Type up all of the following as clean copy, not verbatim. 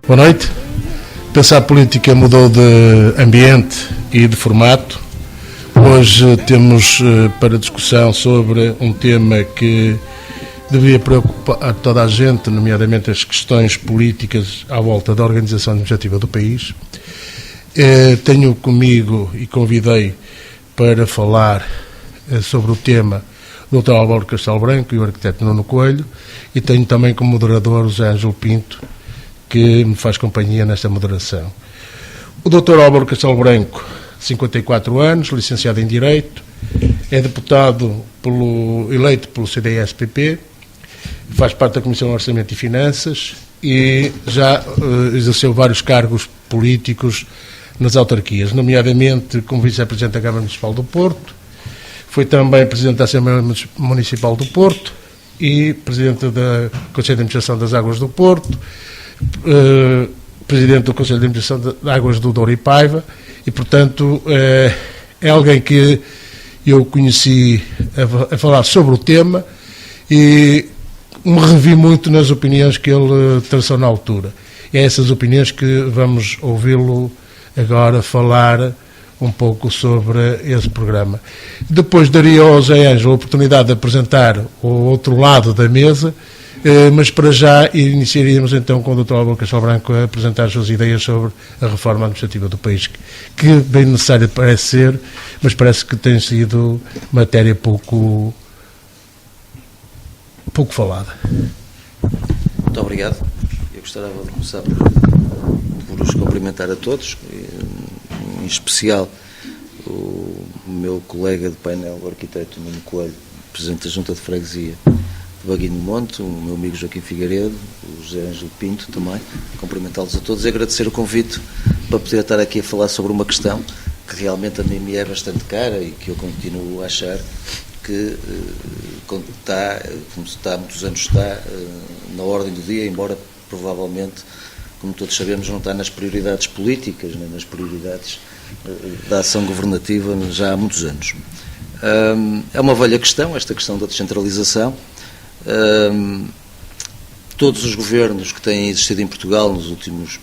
Boa noite. Pensar Política mudou de ambiente e de formato. Hoje temos para discussão sobre um tema que deveria preocupar toda a gente, nomeadamente as questões políticas à volta da organização administrativa do país. Tenho comigo e convidei para falar sobre o tema o Dr. Álvaro Castelo Branco e o arquiteto Nuno Coelho, e tenho também como moderador o José Ângelo Pinto, que me faz companhia nesta moderação. O Dr. Álvaro Castelo Branco, 54 anos, licenciado em Direito, é deputado eleito pelo CDS-PP, faz parte da Comissão de Orçamento e Finanças e já exerceu vários cargos políticos nas autarquias, nomeadamente como vice-presidente da Câmara Municipal do Porto, foi também presidente da Assembleia Municipal do Porto e presidente do Conselho de Administração das Águas do Porto, presidente do Conselho de Administração das Águas do Douro e Paiva, e, portanto, é alguém que eu conheci a falar sobre o tema e me revi muito nas opiniões que ele traçou na altura. E é essas opiniões que vamos ouvi-lo agora falar um pouco sobre esse programa. Depois daria ao José Ângelo a oportunidade de apresentar o outro lado da mesa, mas para já iniciaríamos então com o Dr. Álvaro Castelo Branco a apresentar as suas ideias sobre a reforma administrativa do país, que bem necessária parece ser, mas parece que tem sido matéria pouco falada. Muito obrigado. Eu gostaria de começar por os cumprimentar a todos, em especial o meu colega de painel, o arquiteto Nuno Coelho, presidente da Junta de Freguesia de Baguinho do Monte, o meu amigo Joaquim Figueiredo, o José Ângelo Pinto também, cumprimentá-los a todos e agradecer o convite para poder estar aqui a falar sobre uma questão que realmente a mim me é bastante cara e que eu continuo a achar que como está há muitos anos está na ordem do dia, embora provavelmente, como todos sabemos, não está nas prioridades políticas, nem nas prioridades da ação governativa já há muitos anos. É uma velha questão, esta questão da descentralização. Todos os governos que têm existido em Portugal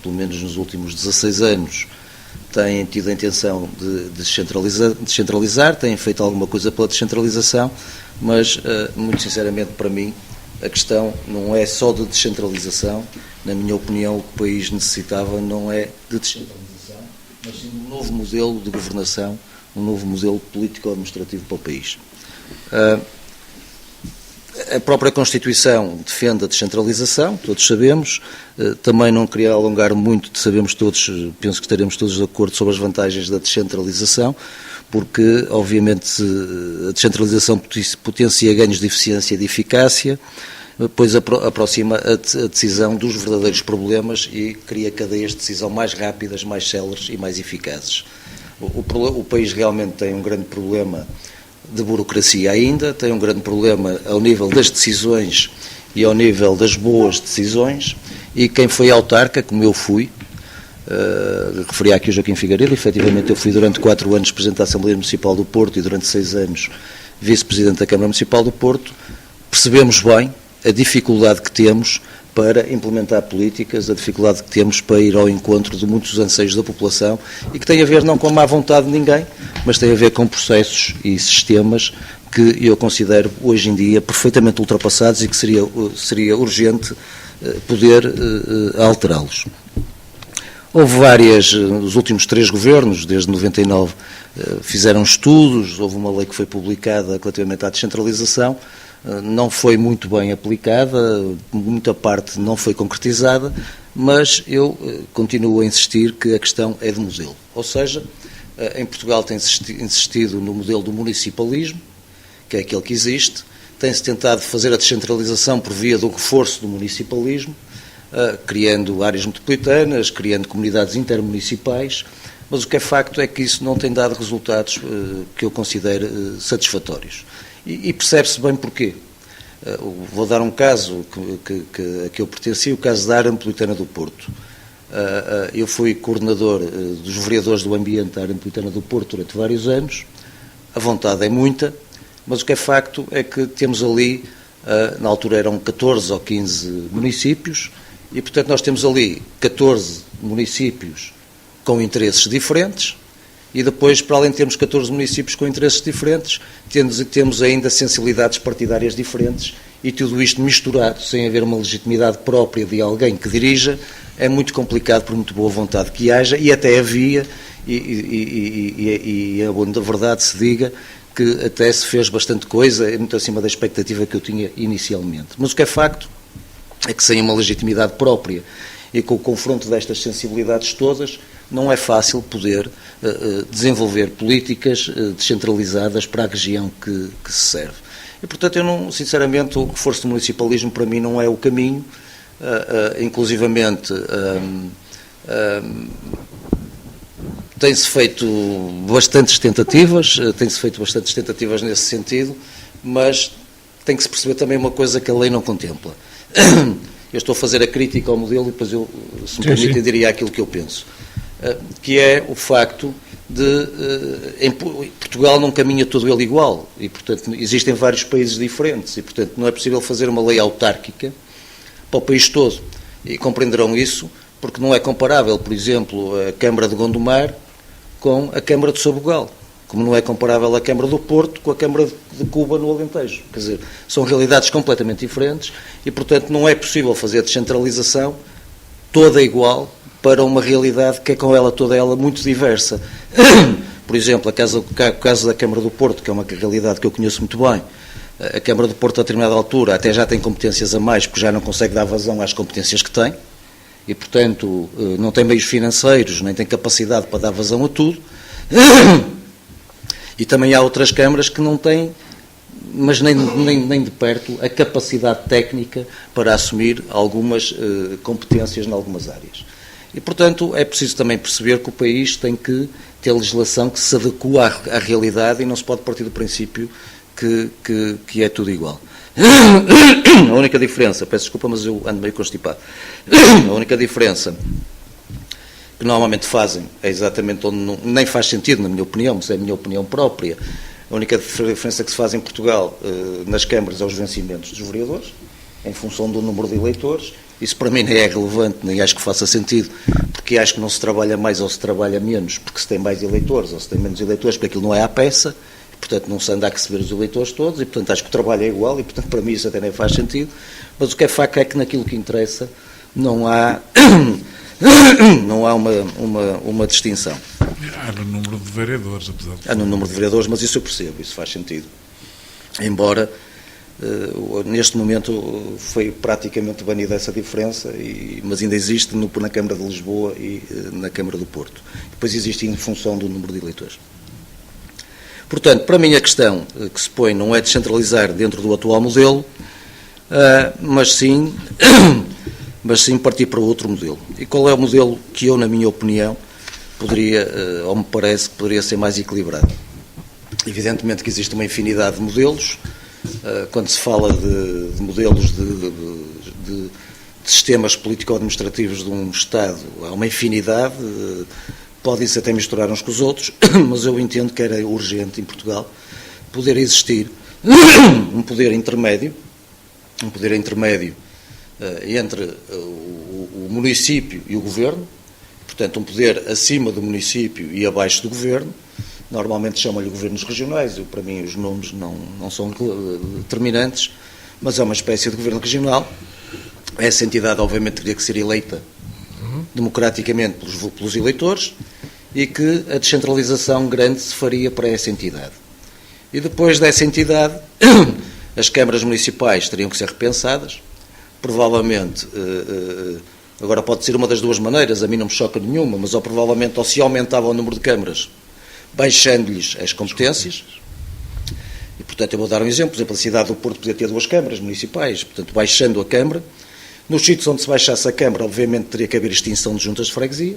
pelo menos nos últimos 16 anos, têm tido a intenção de descentralizar, têm feito alguma coisa pela descentralização, mas, muito sinceramente, para mim, a questão não é só de descentralização. Na minha opinião, o que o país necessitava não é de descentralização, mas sim de um novo modelo de governação, um novo modelo político-administrativo para o país. A própria Constituição defende a descentralização, todos sabemos. Também não queria alongar muito, sabemos todos, penso que estaremos todos de acordo sobre as vantagens da descentralização, porque, obviamente, a descentralização potencia ganhos de eficiência e de eficácia, depois aproxima a decisão dos verdadeiros problemas e cria cadeias de decisão mais rápidas, mais céleres e mais eficazes. O país realmente tem um grande problema de burocracia ainda, tem um grande problema ao nível das decisões e ao nível das boas decisões, e quem foi autarca, como eu fui, referia aqui o Joaquim Figueiredo, efetivamente eu fui durante 4 anos Presidente da Assembleia Municipal do Porto e durante 6 anos Vice-Presidente da Câmara Municipal do Porto, percebemos bem a dificuldade que temos para implementar políticas, a dificuldade que temos para ir ao encontro de muitos anseios da população e que tem a ver não com a má vontade de ninguém, mas tem a ver com processos e sistemas que eu considero hoje em dia perfeitamente ultrapassados e que seria urgente poder alterá-los. Houve os últimos 3 governos, desde 99, fizeram estudos, houve uma lei que foi publicada relativamente à descentralização, não foi muito bem aplicada, muita parte não foi concretizada, mas eu continuo a insistir que a questão é de modelo. Ou seja, em Portugal tem-se insistido no modelo do municipalismo, que é aquele que existe, tem-se tentado fazer a descentralização por via do reforço do municipalismo, criando áreas metropolitanas, criando comunidades intermunicipais, mas o que é facto é que isso não tem dado resultados que eu considero satisfatórios. E percebe-se bem porquê. Vou dar um caso a que eu pertenci, o caso da área metropolitana do Porto. Eu fui coordenador dos vereadores do ambiente da área metropolitana do Porto durante vários anos. A vontade é muita, mas o que é facto é que temos ali, na altura eram 14 ou 15 municípios, E, portanto, nós temos ali 14 municípios com interesses diferentes e depois, para além de termos 14 municípios com interesses diferentes, temos ainda sensibilidades partidárias diferentes e tudo isto misturado, sem haver uma legitimidade própria de alguém que dirija, é muito complicado, por muito boa vontade que haja, e até havia, e a boa da verdade se diga, que até se fez bastante coisa, muito acima da expectativa que eu tinha inicialmente. Mas o que é facto é que sem uma legitimidade própria e com o confronto destas sensibilidades todas, não é fácil poder desenvolver políticas descentralizadas para a região que se serve. E, portanto, eu não, sinceramente, o reforço do municipalismo para mim não é o caminho, inclusivamente tem-se feito bastantes tentativas nesse sentido, mas tem que se perceber também uma coisa que a lei não contempla. Eu estou a fazer a crítica ao modelo e depois eu, se me permitem, diria aquilo que eu penso, que é o facto de em Portugal não caminha todo ele igual e, portanto, existem vários países diferentes e, portanto, não é possível fazer uma lei autárquica para o país todo. E compreenderão isso porque não é comparável, por exemplo, a Câmara de Gondomar com a Câmara de Sabugal, como não é comparável a Câmara do Porto com a Câmara de Cuba no Alentejo. Quer dizer, são realidades completamente diferentes e, portanto, não é possível fazer a descentralização toda igual para uma realidade que é com ela toda ela muito diversa. Por exemplo, o caso da Câmara do Porto, que é uma realidade que eu conheço muito bem, a Câmara do Porto, a determinada altura, até já tem competências a mais, porque já não consegue dar vazão às competências que tem, e, portanto, não tem meios financeiros, nem tem capacidade para dar vazão a tudo. E também há outras câmaras que não têm, mas nem de perto, a capacidade técnica para assumir algumas competências em algumas áreas. E, portanto, é preciso também perceber que o país tem que ter legislação que se adequa à realidade e não se pode partir do princípio que é tudo igual. A única diferença, peço desculpa, mas eu ando meio constipado, a única diferença que normalmente fazem é exatamente onde nem faz sentido, na minha opinião, mas é a minha opinião própria, a única diferença que se faz em Portugal nas câmaras é os vencimentos dos vereadores, em função do número de eleitores. Isso para mim nem é relevante, nem acho que faça sentido, porque acho que não se trabalha mais ou se trabalha menos, porque se tem mais eleitores ou se tem menos eleitores, porque aquilo não é à peça, portanto não se anda a receber os eleitores todos, e portanto acho que o trabalho é igual, e portanto para mim isso até nem faz sentido, mas o que é facto é que naquilo que interessa não há uma distinção. Há no número de vereadores, apesar de... Há no número de vereadores, mas isso eu percebo, isso faz sentido. Embora, neste momento, foi praticamente banida essa diferença, mas ainda existe na Câmara de Lisboa e na Câmara do Porto. Depois existe em função do número de eleitores. Portanto, para mim a questão que se põe não é descentralizar dentro do atual modelo, mas sim partir para outro modelo. E qual é o modelo que eu, na minha opinião, poderia, ou me parece que poderia ser mais equilibrado? Evidentemente que existe uma infinidade de modelos. Quando se fala de modelos de sistemas político-administrativos de um Estado, há uma infinidade, podem-se até misturar uns com os outros, mas eu entendo que era urgente em Portugal poder existir um poder intermédio entre o município e o governo, portanto um poder acima do município e abaixo do governo. Normalmente chamam-lhe governos regionais, para mim os nomes não são determinantes, mas é uma espécie de governo regional. Essa entidade obviamente teria que ser eleita democraticamente pelos eleitores e que a descentralização grande se faria para essa entidade. E depois dessa entidade, as câmaras municipais teriam que ser repensadas, provavelmente, agora pode ser uma das duas maneiras, a mim não me choca nenhuma, mas provavelmente ou se aumentava o número de câmaras, baixando-lhes as competências, e portanto eu vou dar um exemplo, por exemplo, a cidade do Porto podia ter 2 câmaras municipais, portanto baixando a Câmara, nos sítios onde se baixasse a Câmara, obviamente teria que haver extinção de juntas de freguesia,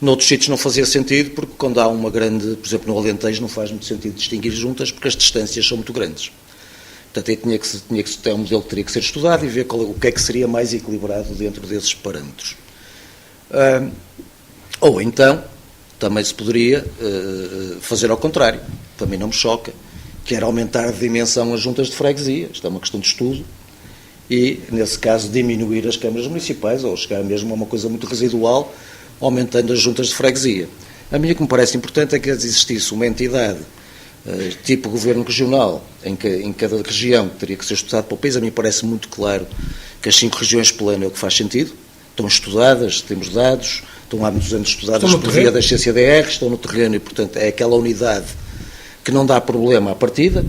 noutros sítios não fazia sentido, porque quando há uma grande, por exemplo no Alentejo, não faz muito sentido distinguir juntas, porque as distâncias são muito grandes. Portanto, aí tinha que ter um modelo que teria que ser estudado e ver o que é que seria mais equilibrado dentro desses parâmetros. Ou então, também se poderia fazer ao contrário, também não me choca, que era aumentar de dimensão as juntas de freguesia, isto é uma questão de estudo, e, nesse caso, diminuir as câmaras municipais ou chegar mesmo a uma coisa muito residual, aumentando as juntas de freguesia. A mim o que me parece importante é que existisse uma entidade tipo governo regional, em cada região que teria que ser estudado para o país. A mim parece muito claro que as 5 regiões plano é o que faz sentido, estão estudadas, temos dados, estão há muitos anos estudadas por via da CCDR, estão no terreno e, portanto, é aquela unidade que não dá problema à partida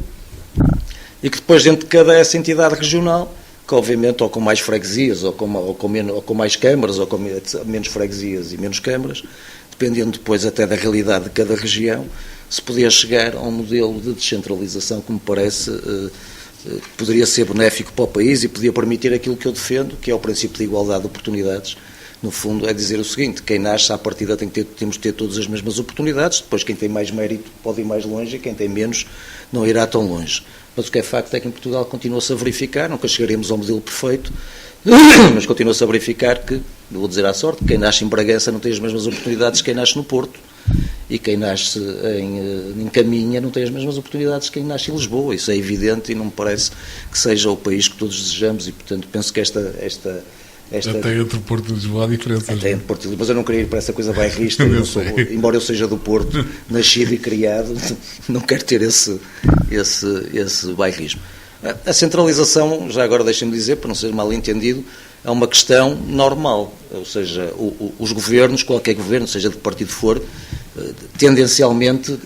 e que depois, dentro de cada essa entidade regional, que obviamente ou com mais freguesias, ou com mais câmaras, ou com menos freguesias e menos câmaras, dependendo depois até da realidade de cada região, se podia chegar a um modelo de descentralização que me parece poderia ser benéfico para o país e podia permitir aquilo que eu defendo, que é o princípio de igualdade de oportunidades. No fundo, é dizer o seguinte: quem nasce à partida temos de ter todas as mesmas oportunidades, depois quem tem mais mérito pode ir mais longe e quem tem menos não irá tão longe. Mas o que é facto é que em Portugal continua-se a verificar, nunca chegaremos ao modelo perfeito, mas continua-se a verificar que, vou dizer à sorte, quem nasce em Bragança não tem as mesmas oportunidades que quem nasce no Porto, e quem nasce em Caminha não tem as mesmas oportunidades que quem nasce em Lisboa. Isso é evidente e não me parece que seja o país que todos desejamos e, portanto, penso que esta até entre o Porto e Lisboa há diferenças. Até entre Porto e Lisboa, mas eu não queria ir para essa coisa bairrista, embora eu seja do Porto, nascido e criado, não quero ter esse bairrismo. A centralização, já agora deixem-me dizer, para não ser mal entendido, é uma questão normal, ou seja, os governos, qualquer governo, seja de que partido for, tendencialmente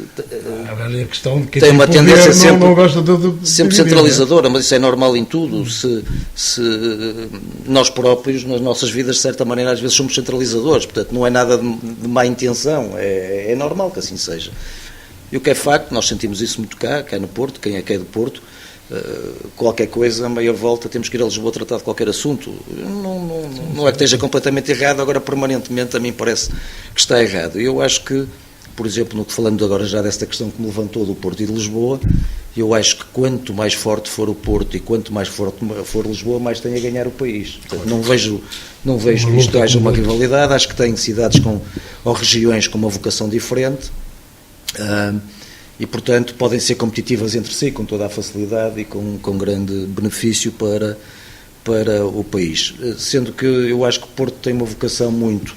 a questão de tem uma tendência sempre de centralizadora, mas isso é normal em tudo. Se nós próprios, nas nossas vidas, de certa maneira, às vezes somos centralizadores, portanto não é nada de má intenção, é normal que assim seja. E o que é facto, nós sentimos isso muito cá no Porto, quem é que é do Porto, qualquer coisa, a meia volta, temos que ir a Lisboa tratar de qualquer assunto. Não é que esteja completamente errado, agora permanentemente a mim parece que está errado. Eu acho que, por exemplo, falando agora já desta questão que me levantou do Porto e de Lisboa, eu acho que quanto mais forte for o Porto e quanto mais forte for Lisboa, mais tem a ganhar o país. Portanto, não vejo que isto haja uma rivalidade, acho que tem cidades ou regiões com uma vocação diferente, e, portanto, podem ser competitivas entre si com toda a facilidade e com grande benefício para o país. Sendo que eu acho que o Porto tem uma vocação muito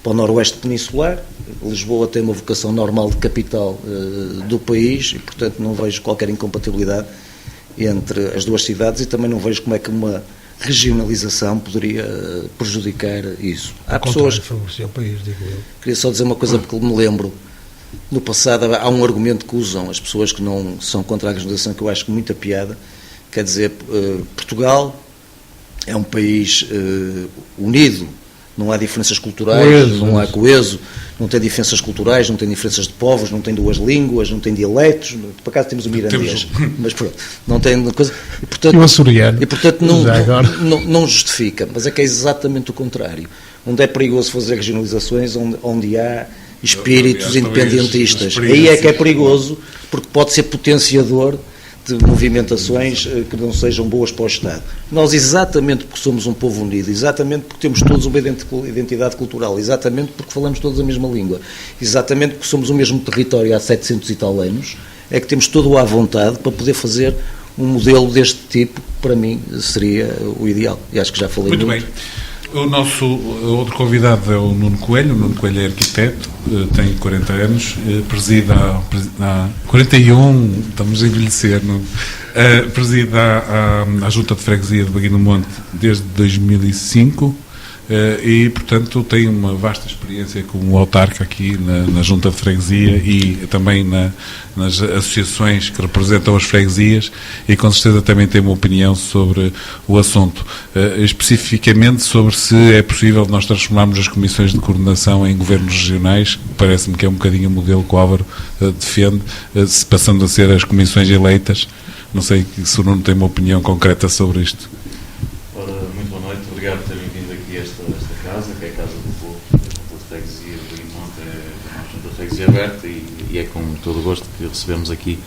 para o noroeste peninsular, Lisboa tem uma vocação normal de capital do país e, portanto, não vejo qualquer incompatibilidade entre as duas cidades e também não vejo como é que uma regionalização poderia prejudicar isso. Há pessoas... favorecer o país, digo eu. Queria só dizer uma coisa porque me lembro. No passado há um argumento que usam as pessoas que não são contra a regionalização que eu acho muita piada, quer dizer, Portugal é um país unido, não há diferenças culturais, não há coeso, não tem diferenças culturais, não tem diferenças de povos, não tem duas línguas, não tem dialetos, por acaso temos o mirandês, mas pronto, não tem coisa, e portanto, e o açoriano, e portanto não justifica, mas é que é exatamente o contrário, onde é perigoso fazer regionalizações, onde há espíritos independentistas. Aí é que é perigoso, porque pode ser potenciador de movimentações que não sejam boas para o Estado. Nós, exatamente porque somos um povo unido, exatamente porque temos todos uma identidade cultural, exatamente porque falamos todos a mesma língua, exatamente porque somos o mesmo território há 700 e tal anos, é que temos todo à vontade para poder fazer um modelo deste tipo, que para mim seria o ideal. E acho que já falei muito. Bem. O nosso outro convidado é o Nuno Coelho. O Nuno Coelho é arquiteto, tem 40 anos, preside há 41, estamos a envelhecer, preside a Junta de Freguesia de Baguio do Monte desde 2005 e, portanto, tem uma vasta experiência como autarca aqui na Junta de Freguesia e também nas associações que representam as freguesias e com certeza também tem uma opinião sobre o assunto, especificamente sobre se é possível nós transformarmos as comissões de coordenação em governos regionais. Parece-me que é um bocadinho o modelo que o Álvaro defende, se passando a ser as comissões eleitas. Não sei se o Nuno tem uma opinião concreta sobre isto. Muito boa noite, obrigado por terem vindo aqui a esta casa, que é a Casa do Povo, a Junta de Freguesia de Baguio do Monte, é uma Junta de Freguesia aberta e é com todo o gosto que recebemos aqui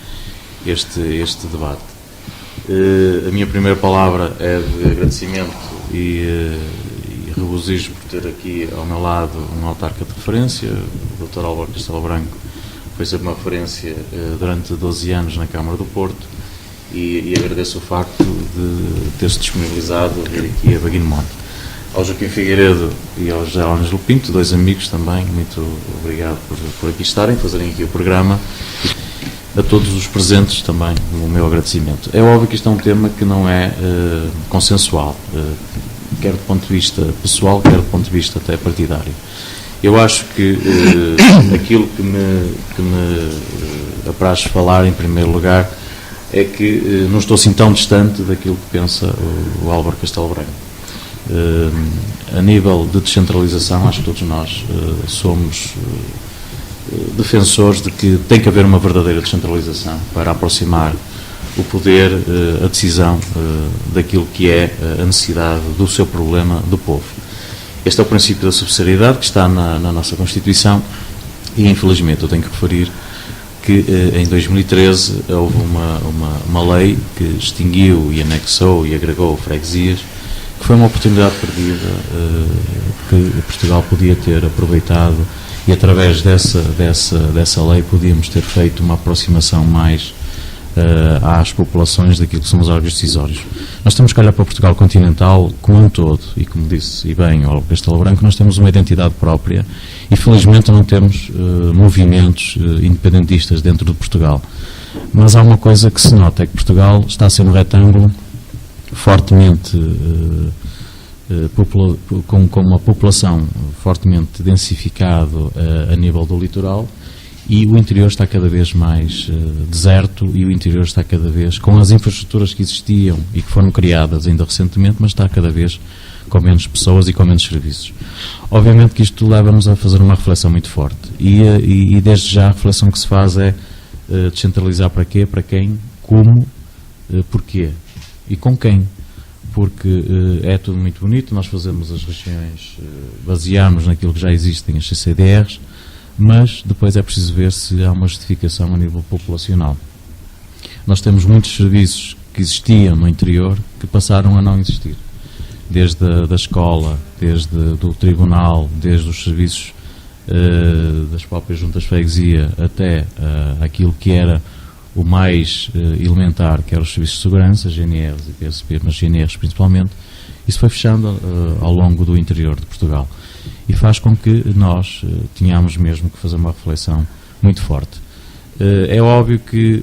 este debate. A minha primeira palavra é de agradecimento e regozijo por ter aqui ao meu lado um autarca de referência, o Dr. Álvaro Castelo Branco, foi sempre uma referência durante 12 anos na Câmara do Porto e agradeço o facto de ter-se disponibilizado a vir aqui a Baguino-Monte. Ao Joaquim Figueiredo e ao José Ângelo Pinto, dois amigos também, muito obrigado por aqui estarem, fazerem aqui o programa. A todos os presentes também o meu agradecimento. É óbvio que isto é um tema que não é consensual, quer do ponto de vista pessoal, quer do ponto de vista até partidário. Eu acho que aquilo que me apraz falar em primeiro lugar é que não estou assim tão distante daquilo que pensa o Álvaro Castelo Branco. A nível de descentralização, acho que todos nós somos defensores de que tem que haver uma verdadeira descentralização para aproximar o poder, a decisão daquilo que é a necessidade do seu problema do povo. Este é o princípio da subsidiariedade que está na nossa Constituição e, infelizmente, eu tenho que referir que em 2013 houve uma lei que extinguiu e anexou e agregou freguesias, que foi uma oportunidade perdida que Portugal podia ter aproveitado e através dessa lei podíamos ter feito uma aproximação mais às populações daquilo que são os órgãos decisórios. Nós temos que olhar para Portugal continental como um todo e, como disse e bem o Álvaro Castelo Branco, nós temos uma identidade própria e felizmente não temos movimentos independentistas dentro de Portugal. Mas há uma coisa que se nota, é que Portugal está a ser um retângulo fortemente com uma população fortemente densificado a nível do litoral, e o interior está cada vez mais deserto, e o interior está cada vez, com as infraestruturas que existiam e que foram criadas ainda recentemente, mas está cada vez com menos pessoas e com menos serviços. Obviamente que isto leva-nos a fazer uma reflexão muito forte, e desde já a reflexão que se faz é descentralizar para quê, para quem, como, porquê e com quem. Porque é tudo muito bonito, nós fazemos as regiões, basearmos naquilo que já existem, as CCDRs, mas depois é preciso ver se há uma justificação a nível populacional. Nós temos muitos serviços que existiam no interior que passaram a não existir. Desde da escola, desde do tribunal, desde os serviços das próprias juntas de freguesia até aquilo que era o mais elementar, que eram os serviços de segurança, GNRs e PSP, mas GNRs principalmente, isso foi fechando ao longo do interior de Portugal. E faz com que nós tenhamos mesmo que fazer uma reflexão muito forte. É óbvio que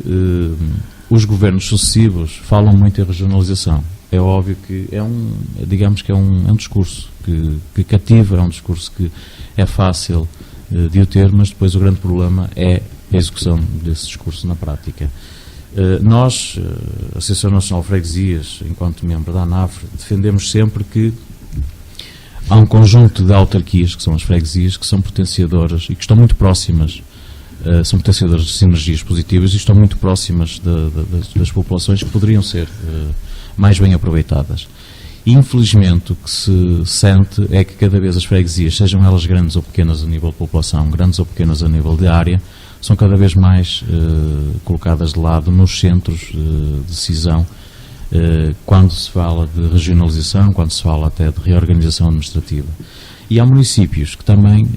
os governos sucessivos falam muito em regionalização. É óbvio que digamos que é um discurso que cativa, é um discurso que é fácil de o ter, mas depois o grande problema é a execução desse discurso na prática. Nós, a Associação Nacional de Freguesias, enquanto membro da ANAFRE, defendemos sempre que há um conjunto de autarquias, que são as freguesias, que são potenciadoras e que estão muito próximas, são potenciadoras de sinergias positivas e estão muito próximas das populações, que poderiam ser mais bem aproveitadas. E, infelizmente, o que se sente é que cada vez as freguesias, sejam elas grandes ou pequenas a nível de população, grandes ou pequenas a nível de área, são cada vez mais colocadas de lado nos centros de decisão, quando se fala de regionalização, quando se fala até de reorganização administrativa. E há municípios que também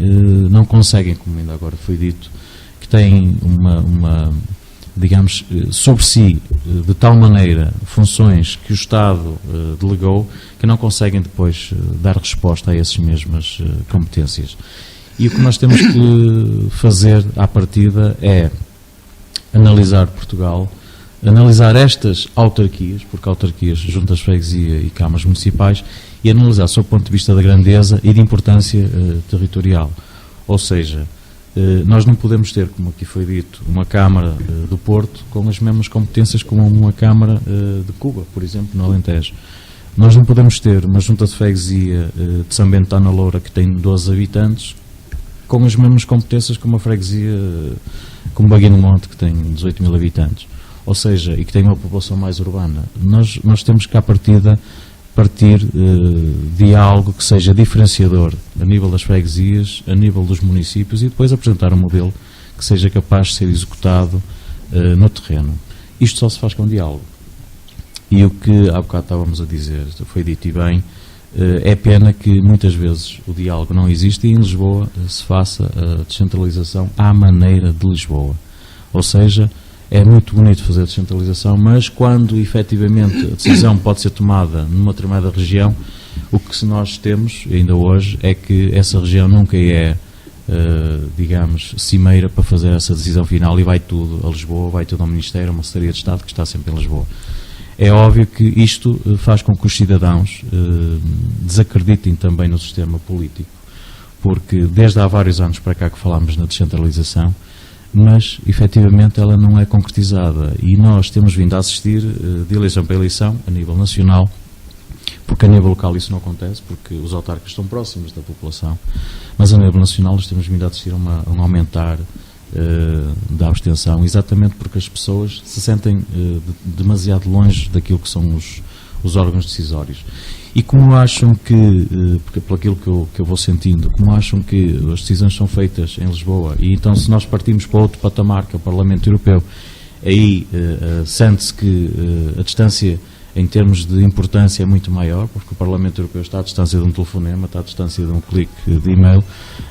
não conseguem, como ainda agora foi dito, que têm digamos, sobre si, de tal maneira, funções que o Estado delegou, que não conseguem depois dar resposta a essas mesmas competências. E o que nós temos que fazer à partida é analisar Portugal, analisar estas autarquias, porque autarquias, juntas de freguesia e câmaras municipais, e analisar sob o ponto de vista da grandeza e de importância territorial. Ou seja, nós não podemos ter, como aqui foi dito, uma Câmara do Porto com as mesmas competências como uma Câmara de Cuba, por exemplo, no Alentejo. Nós não podemos ter uma junta de freguesia de São Bento da Ana Loura, que tem 12 habitantes, com as mesmas competências que uma freguesia como Baguino-Monte, que tem 18 mil habitantes. Ou seja, e que tem uma população mais urbana. Nós temos que, à partida, partir de algo que seja diferenciador a nível das freguesias, a nível dos municípios, e depois apresentar um modelo que seja capaz de ser executado no terreno. Isto só se faz com diálogo. E o que há bocado estávamos a dizer, foi dito e bem, é pena que muitas vezes o diálogo não existe e em Lisboa se faça a descentralização à maneira de Lisboa. Ou seja, é muito bonito fazer a descentralização, mas quando efetivamente a decisão pode ser tomada numa determinada região, o que nós temos ainda hoje é que essa região nunca é, digamos, cimeira para fazer essa decisão final, e vai tudo a Lisboa, vai tudo ao Ministério, a uma Secretaria de Estado que está sempre em Lisboa. É óbvio que isto faz com que os cidadãos desacreditem também no sistema político, porque desde há vários anos para cá que falamos na descentralização, mas efetivamente ela não é concretizada, e nós temos vindo a assistir de eleição para eleição a nível nacional, porque a nível local isso não acontece, porque os autarcas estão próximos da população, mas a nível nacional nós temos vindo a assistir a um aumentar da abstenção, exatamente porque as pessoas se sentem demasiado longe daquilo que são os órgãos decisórios. E como acham que, porque pelo aquilo que eu vou sentindo, como acham que as decisões são feitas em Lisboa, e então se nós partimos para outro patamar, que é o Parlamento Europeu, aí sente-se que a distância em termos de importância é muito maior, porque o Parlamento Europeu está à distância de um telefonema, está à distância de um clique de e-mail,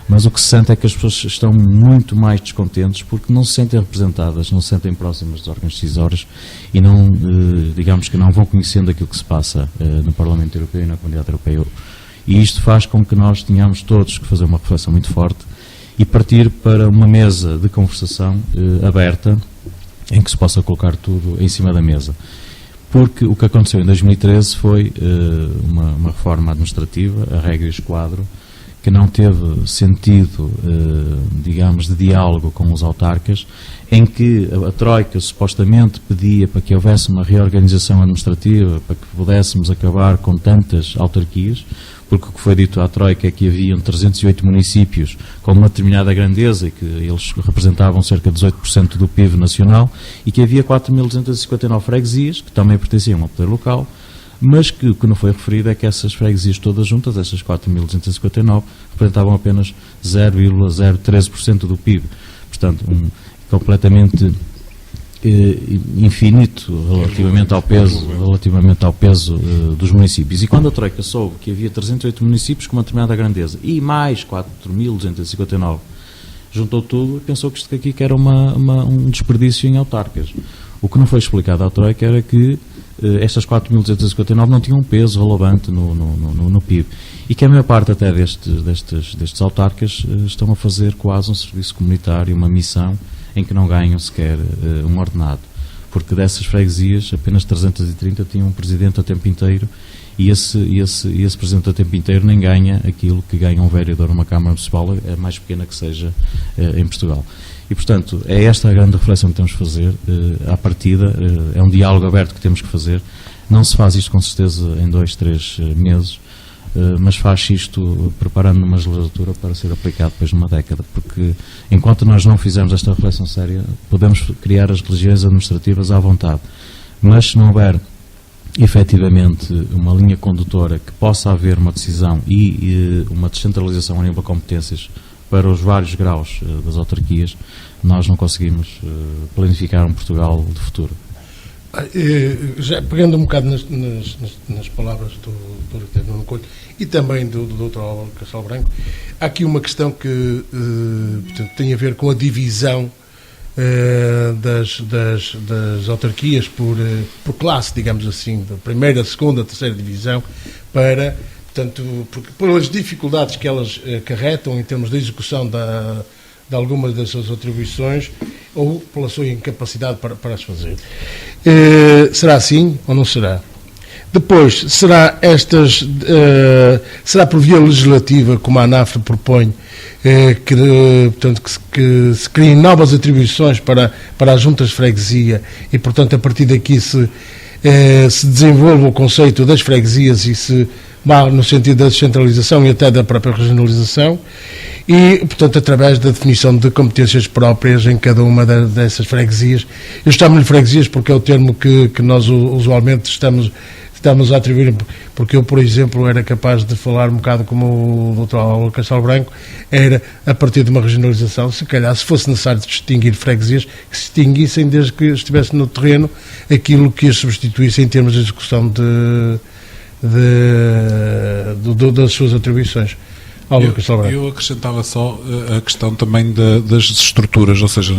mas o que se sente é que as pessoas estão muito mais descontentes porque não se sentem representadas, não se sentem próximas dos órgãos decisórios e não, digamos que não vão conhecendo aquilo que se passa no Parlamento Europeu e na Comunidade Europeia. E isto faz com que nós tenhamos todos que fazer uma reflexão muito forte e partir para uma mesa de conversação aberta, em que se possa colocar tudo em cima da mesa. Porque o que aconteceu em 2013 foi uma reforma administrativa, a regra e esquadro, que não teve sentido, digamos, de diálogo com os autarcas, em que a Troika supostamente pedia para que houvesse uma reorganização administrativa, para que pudéssemos acabar com tantas autarquias, porque o que foi dito à Troika é que haviam 308 municípios com uma determinada grandeza e que eles representavam cerca de 18% do PIB nacional e que havia 4.259 freguesias, que também pertenciam ao poder local, mas que o que não foi referido é que essas freguesias todas juntas, essas 4.259, representavam apenas 0,013% do PIB. Portanto, completamente infinito relativamente ao peso dos municípios. E quando a Troika soube que havia 308 municípios com uma determinada grandeza e mais 4.259, juntou tudo e pensou que isto aqui que era um desperdício em autarcas. O que não foi explicado à Troika era que estas 4.259 não tinham um peso relevante no PIB e que a maior parte até destes autarcas estão a fazer quase um serviço comunitário, uma missão em que não ganham sequer um ordenado, porque dessas freguesias apenas 330 tinham um presidente a tempo inteiro e esse presidente a tempo inteiro nem ganha aquilo que ganha um vereador numa Câmara Municipal, a mais pequena que seja em Portugal. E, portanto, é esta a grande reflexão que temos que fazer à partida, é um diálogo aberto que temos que fazer. Não se faz isto com certeza em 2, 3 meses, mas faz isto preparando uma legislatura para ser aplicado depois numa década, porque enquanto nós não fizermos esta reflexão séria, podemos criar as religiões administrativas à vontade, mas se não houver efetivamente uma linha condutora que possa haver uma decisão e uma descentralização a nível de competências para os vários graus das autarquias, nós não conseguimos planificar um Portugal de futuro. Já pegando um bocado nas palavras do Dr. Nuno Coelho e também do Dr. Álvaro Castelo Branco, há aqui uma questão que portanto, tem a ver com a divisão das autarquias por classe, digamos assim, da primeira, segunda, terceira divisão, portanto, pelas dificuldades que elas acarretam em termos de execução de algumas das suas atribuições ou pela sua incapacidade para as fazer. Será assim ou não será? Depois, será por via legislativa, como a ANAFRE propõe, que se criem novas atribuições para as juntas de freguesia e, portanto, a partir daqui se desenvolva o conceito das freguesias e se vá no sentido da descentralização e até da própria regionalização e, portanto, através da definição de competências próprias em cada uma dessas freguesias. Eu chamo-lhe freguesias porque é o termo que nós usualmente estamos a atribuir, porque eu, por exemplo, era capaz de falar um bocado como o Dr. Álvaro Castelo Branco, era a partir de uma regionalização, se calhar, se fosse necessário distinguir freguesias, que se distinguissem desde que estivesse no terreno aquilo que as substituísse em termos de execução das suas atribuições. Eu acrescentava só a questão também das estruturas, ou seja,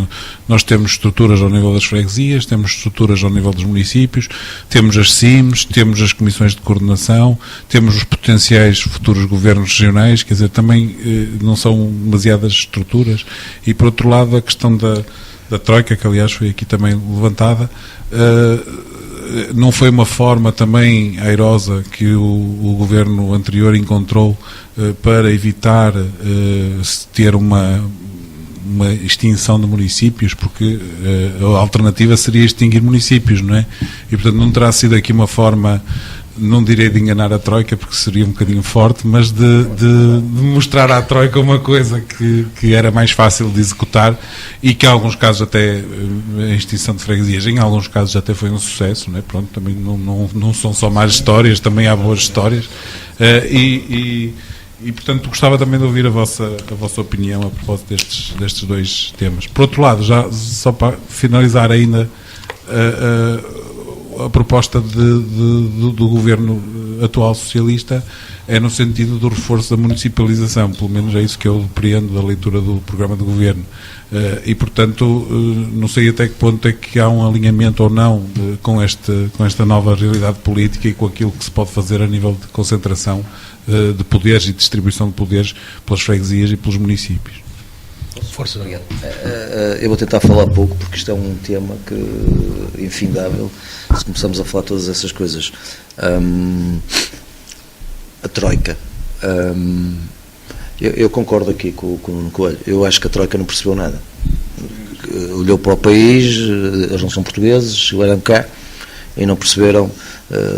nós temos estruturas ao nível das freguesias, temos estruturas ao nível dos municípios, temos as CIMs, temos as comissões de coordenação, temos os potenciais futuros governos regionais, quer dizer, também não são demasiadas estruturas. E, por outro lado, a questão da Troika, que aliás foi aqui também levantada, não foi uma forma também airosa que o governo anterior encontrou para evitar ter uma extinção de municípios, porque a alternativa seria extinguir municípios, não é? E, portanto, não terá sido aqui uma forma, não direi de enganar a Troika, porque seria um bocadinho forte, mas de mostrar à Troika uma coisa que era mais fácil de executar e que em alguns casos até a extinção de freguesias, em alguns casos até foi um sucesso, não é? Pronto, também não são só más histórias, também há boas histórias e portanto gostava também de ouvir a vossa opinião a propósito destes dois temas. Por outro lado, já só para finalizar ainda a proposta do governo atual socialista é no sentido do reforço da municipalização, pelo menos é isso que eu depreendo da leitura do programa de governo. E, portanto, não sei até que ponto é que há um alinhamento ou não com esta nova realidade política e com aquilo que se pode fazer a nível de concentração de poderes e distribuição de poderes pelas freguesias e pelos municípios. Força, obrigado. Eu vou tentar falar pouco, porque isto é um tema que infindável, se começamos a falar todas essas coisas. A Troika. Eu concordo aqui com o Nuno Coelho. Eu acho que a Troika não percebeu nada. Olhou para o país, eles não são portugueses, chegaram cá e não perceberam,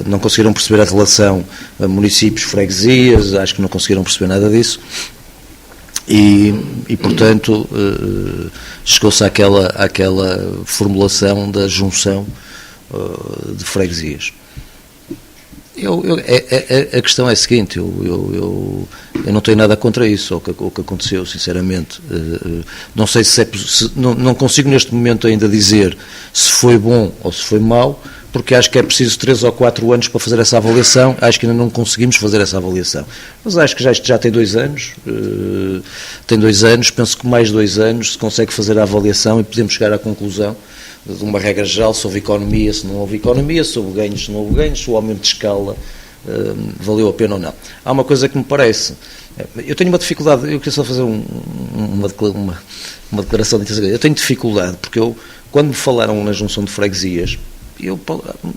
não conseguiram perceber a relação municípios-freguesias, acho que não conseguiram perceber nada disso. E portanto, chegou-se àquela formulação da junção de freguesias. A questão é a seguinte, eu não tenho nada contra isso, o que aconteceu, sinceramente. Não sei não consigo neste momento ainda dizer se foi bom ou se foi mau, porque acho que é preciso 3 ou 4 anos para fazer essa avaliação. Acho que ainda não conseguimos fazer essa avaliação. Mas acho que já tem 2 anos. Penso que mais 2 anos se consegue fazer a avaliação e podemos chegar à conclusão de uma regra geral, se houve economia, se não houve economia, se houve ganhos, se não houve ganhos, se o aumento de escala valeu a pena ou não. Há uma coisa que me parece. Eu tenho uma dificuldade, eu queria só fazer uma declaração de intenção. Eu tenho dificuldade, porque quando me falaram na junção de freguesias, eu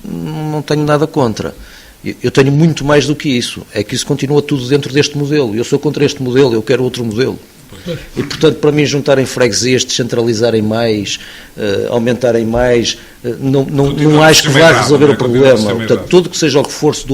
não tenho nada contra. Eu tenho muito mais do que isso. É que isso continua tudo dentro deste modelo. Eu sou contra este modelo, eu quero outro modelo. E, portanto, para mim, juntarem freguesias, descentralizarem mais, aumentarem mais, não acho que vai resolver o problema. Portanto, tudo que seja o reforço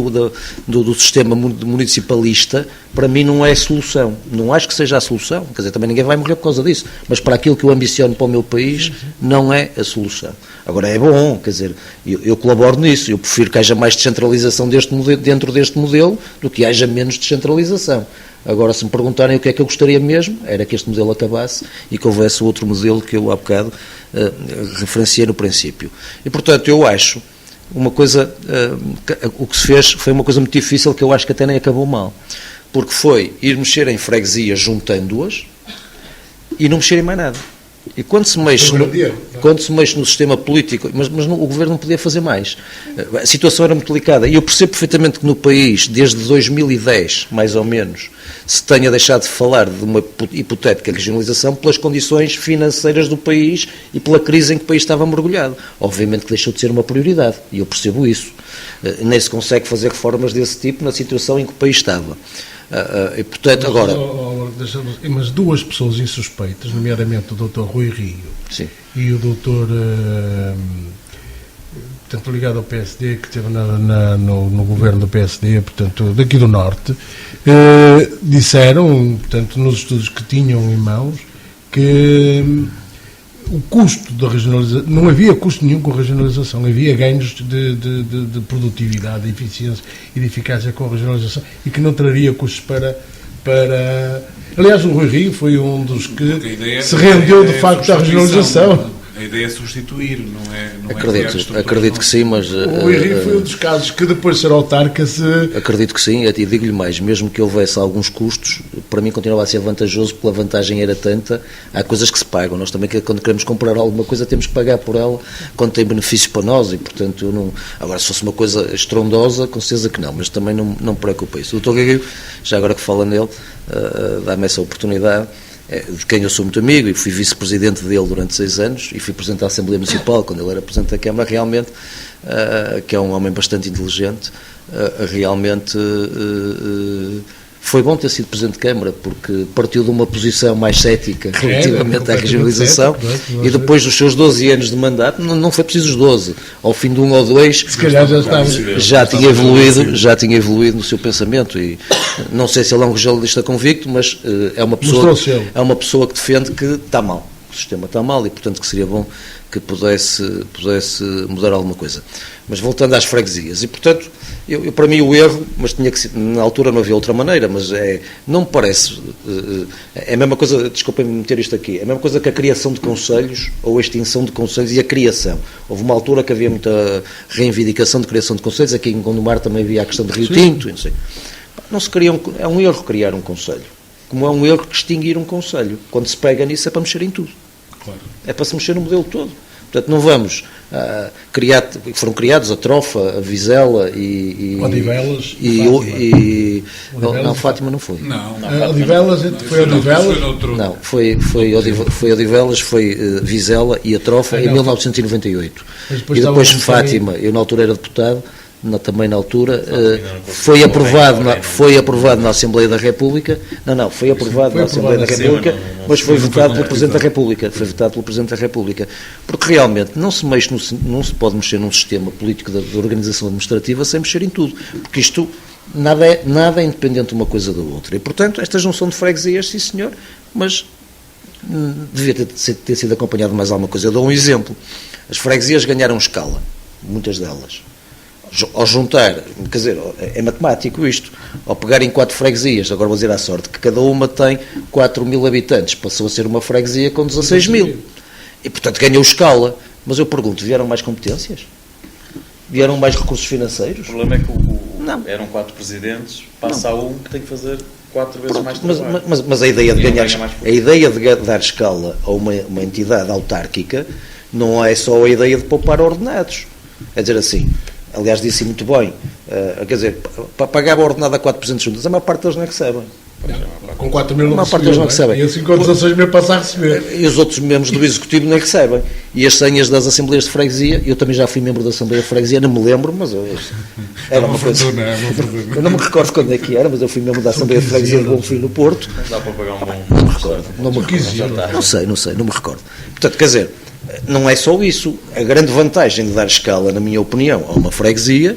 do sistema municipalista, para mim, não é a solução. Não acho que seja a solução. Quer dizer, também ninguém vai morrer por causa disso. Mas para aquilo que eu ambiciono para o meu país, não é a solução. Agora, é bom, quer dizer, eu colaboro nisso. Eu prefiro que haja mais descentralização dentro deste modelo do que haja menos descentralização. Agora, se me perguntarem o que é que eu gostaria mesmo, era que este modelo acabasse e que houvesse outro modelo que eu há bocado referenciei no princípio. E, portanto, eu acho uma coisa, o que se fez foi uma coisa muito difícil, que eu acho que até nem acabou mal, porque foi ir mexer em freguesias juntando-as e não mexer em mais nada. E quando se mexe no sistema político, mas o governo não podia fazer mais. A situação era muito delicada. E eu percebo perfeitamente que no país, desde 2010, mais ou menos, se tenha deixado de falar de uma hipotética regionalização pelas condições financeiras do país e pela crise em que o país estava mergulhado. Obviamente que deixou de ser uma prioridade. E eu percebo isso. Nem se consegue fazer reformas desse tipo na situação em que o país estava. E, portanto, agora... Mas 2 pessoas insuspeitas, nomeadamente o Dr. Rui Rio, sim, e o Dr. Portanto, ligado ao PSD, que esteve no governo do PSD, portanto, daqui do Norte, disseram, portanto, nos estudos que tinham em mãos, que o custo da regionalização, não havia custo nenhum com a regionalização, havia ganhos de produtividade, de eficiência e de eficácia com a regionalização, e que não traria custos para... Aliás, o Rui Rio foi um dos que se rendeu de facto à regionalização. A ideia é substituir, não é criar estruturas Acredito que sim, mas... O Henrique foi um dos casos que depois de ser autarca se... Acredito que sim, e digo-lhe mais, mesmo que houvesse alguns custos, para mim continuava a ser vantajoso, porque a vantagem era tanta, há coisas que se pagam, nós também quando queremos comprar alguma coisa temos que pagar por ela, quando tem benefícios para nós, e portanto eu não... Agora, se fosse uma coisa estrondosa, com certeza que não, mas também não me preocupa isso. O Dr. Guerreiro, já agora que fala nele, dá-me essa oportunidade, de quem eu sou muito amigo, e fui vice-presidente dele durante 6 anos, e fui presidente da Assembleia Municipal, quando ele era presidente da Câmara, realmente, que é um homem bastante inteligente, realmente foi bom ter sido presidente de Câmara, porque partiu de uma posição mais cética relativamente à regionalização, e depois dos seus 12 anos de mandato, não foi preciso os 12, ao fim de 1 ou 2, Se calhar já tinha evoluído no seu pensamento, e não sei se ele é um regionalista convicto, mas é uma pessoa que defende que está mal, o sistema está mal, e portanto que seria bom que pudesse mudar alguma coisa. Mas voltando às freguesias, e portanto, para mim o erro, mas tinha que ser, na altura não havia outra maneira, mas não me parece, é a mesma coisa, desculpem-me meter isto aqui, é a mesma coisa que a criação de conselhos, ou a extinção de conselhos e a criação. Houve uma altura que havia muita reivindicação de criação de conselhos, aqui em Gondomar também havia a questão de Rio Tinto, não se cria é um erro criar um conselho, como é um erro extinguir um conselho. Quando se pega nisso é para mexer em tudo. Claro. É para se mexer no modelo todo. Portanto, não vamos foram criados a Trofa, a Vizela e Odivelas não, Fátima não foi. Odivelas foi Odivelas? Não, foi Odivelas, foi Vizela e a Trofa em 1998. E depois Fátima, eu na altura era deputado, também na altura, foi aprovado na Assembleia da República, foi aprovado na Assembleia da República, mas foi votado pelo Presidente da República, porque realmente não se pode mexer num sistema político de organização administrativa sem mexer em tudo, porque isto nada é independente de uma coisa da outra, e portanto esta junção de freguesias, sim senhor, mas devia ter sido acompanhado de mais alguma coisa. Eu dou um exemplo: as freguesias ganharam escala, muitas delas. Ao juntar, quer dizer, é matemático isto, ao pegarem 4 freguesias, agora vou dizer à sorte, que cada uma tem 4.000 habitantes, passou a ser uma freguesia com 16.000. E, portanto, ganhou escala. Mas eu pergunto, vieram mais competências? Vieram mais recursos financeiros? O problema é que eram 4 presidentes, passa a um que tem que fazer 4 vezes mais trabalho. Mas a ideia de dar escala a uma entidade autárquica não é só a ideia de poupar ordenados. É dizer assim... Aliás, disse muito bem, quer dizer, pagava ordenado a 4 presidentes juntas, a maior parte deles não é que recebem. Com 4.000 não recebem. E assim com 16.000 passa a receber. E os outros membros do Executivo não é que recebem. E as senhas das Assembleias de Freguesia, eu também já fui membro da Assembleia de Freguesia, não me lembro, mas era uma coisa. Eu não me recordo quando é que era, mas eu fui membro da Assembleia de Freguesia de Bonfim no Porto. Dá para pagar um bom. Não me recordo. Não me recordo. Portanto, quer dizer, não é só isso. A grande vantagem de dar escala, na minha opinião, a uma freguesia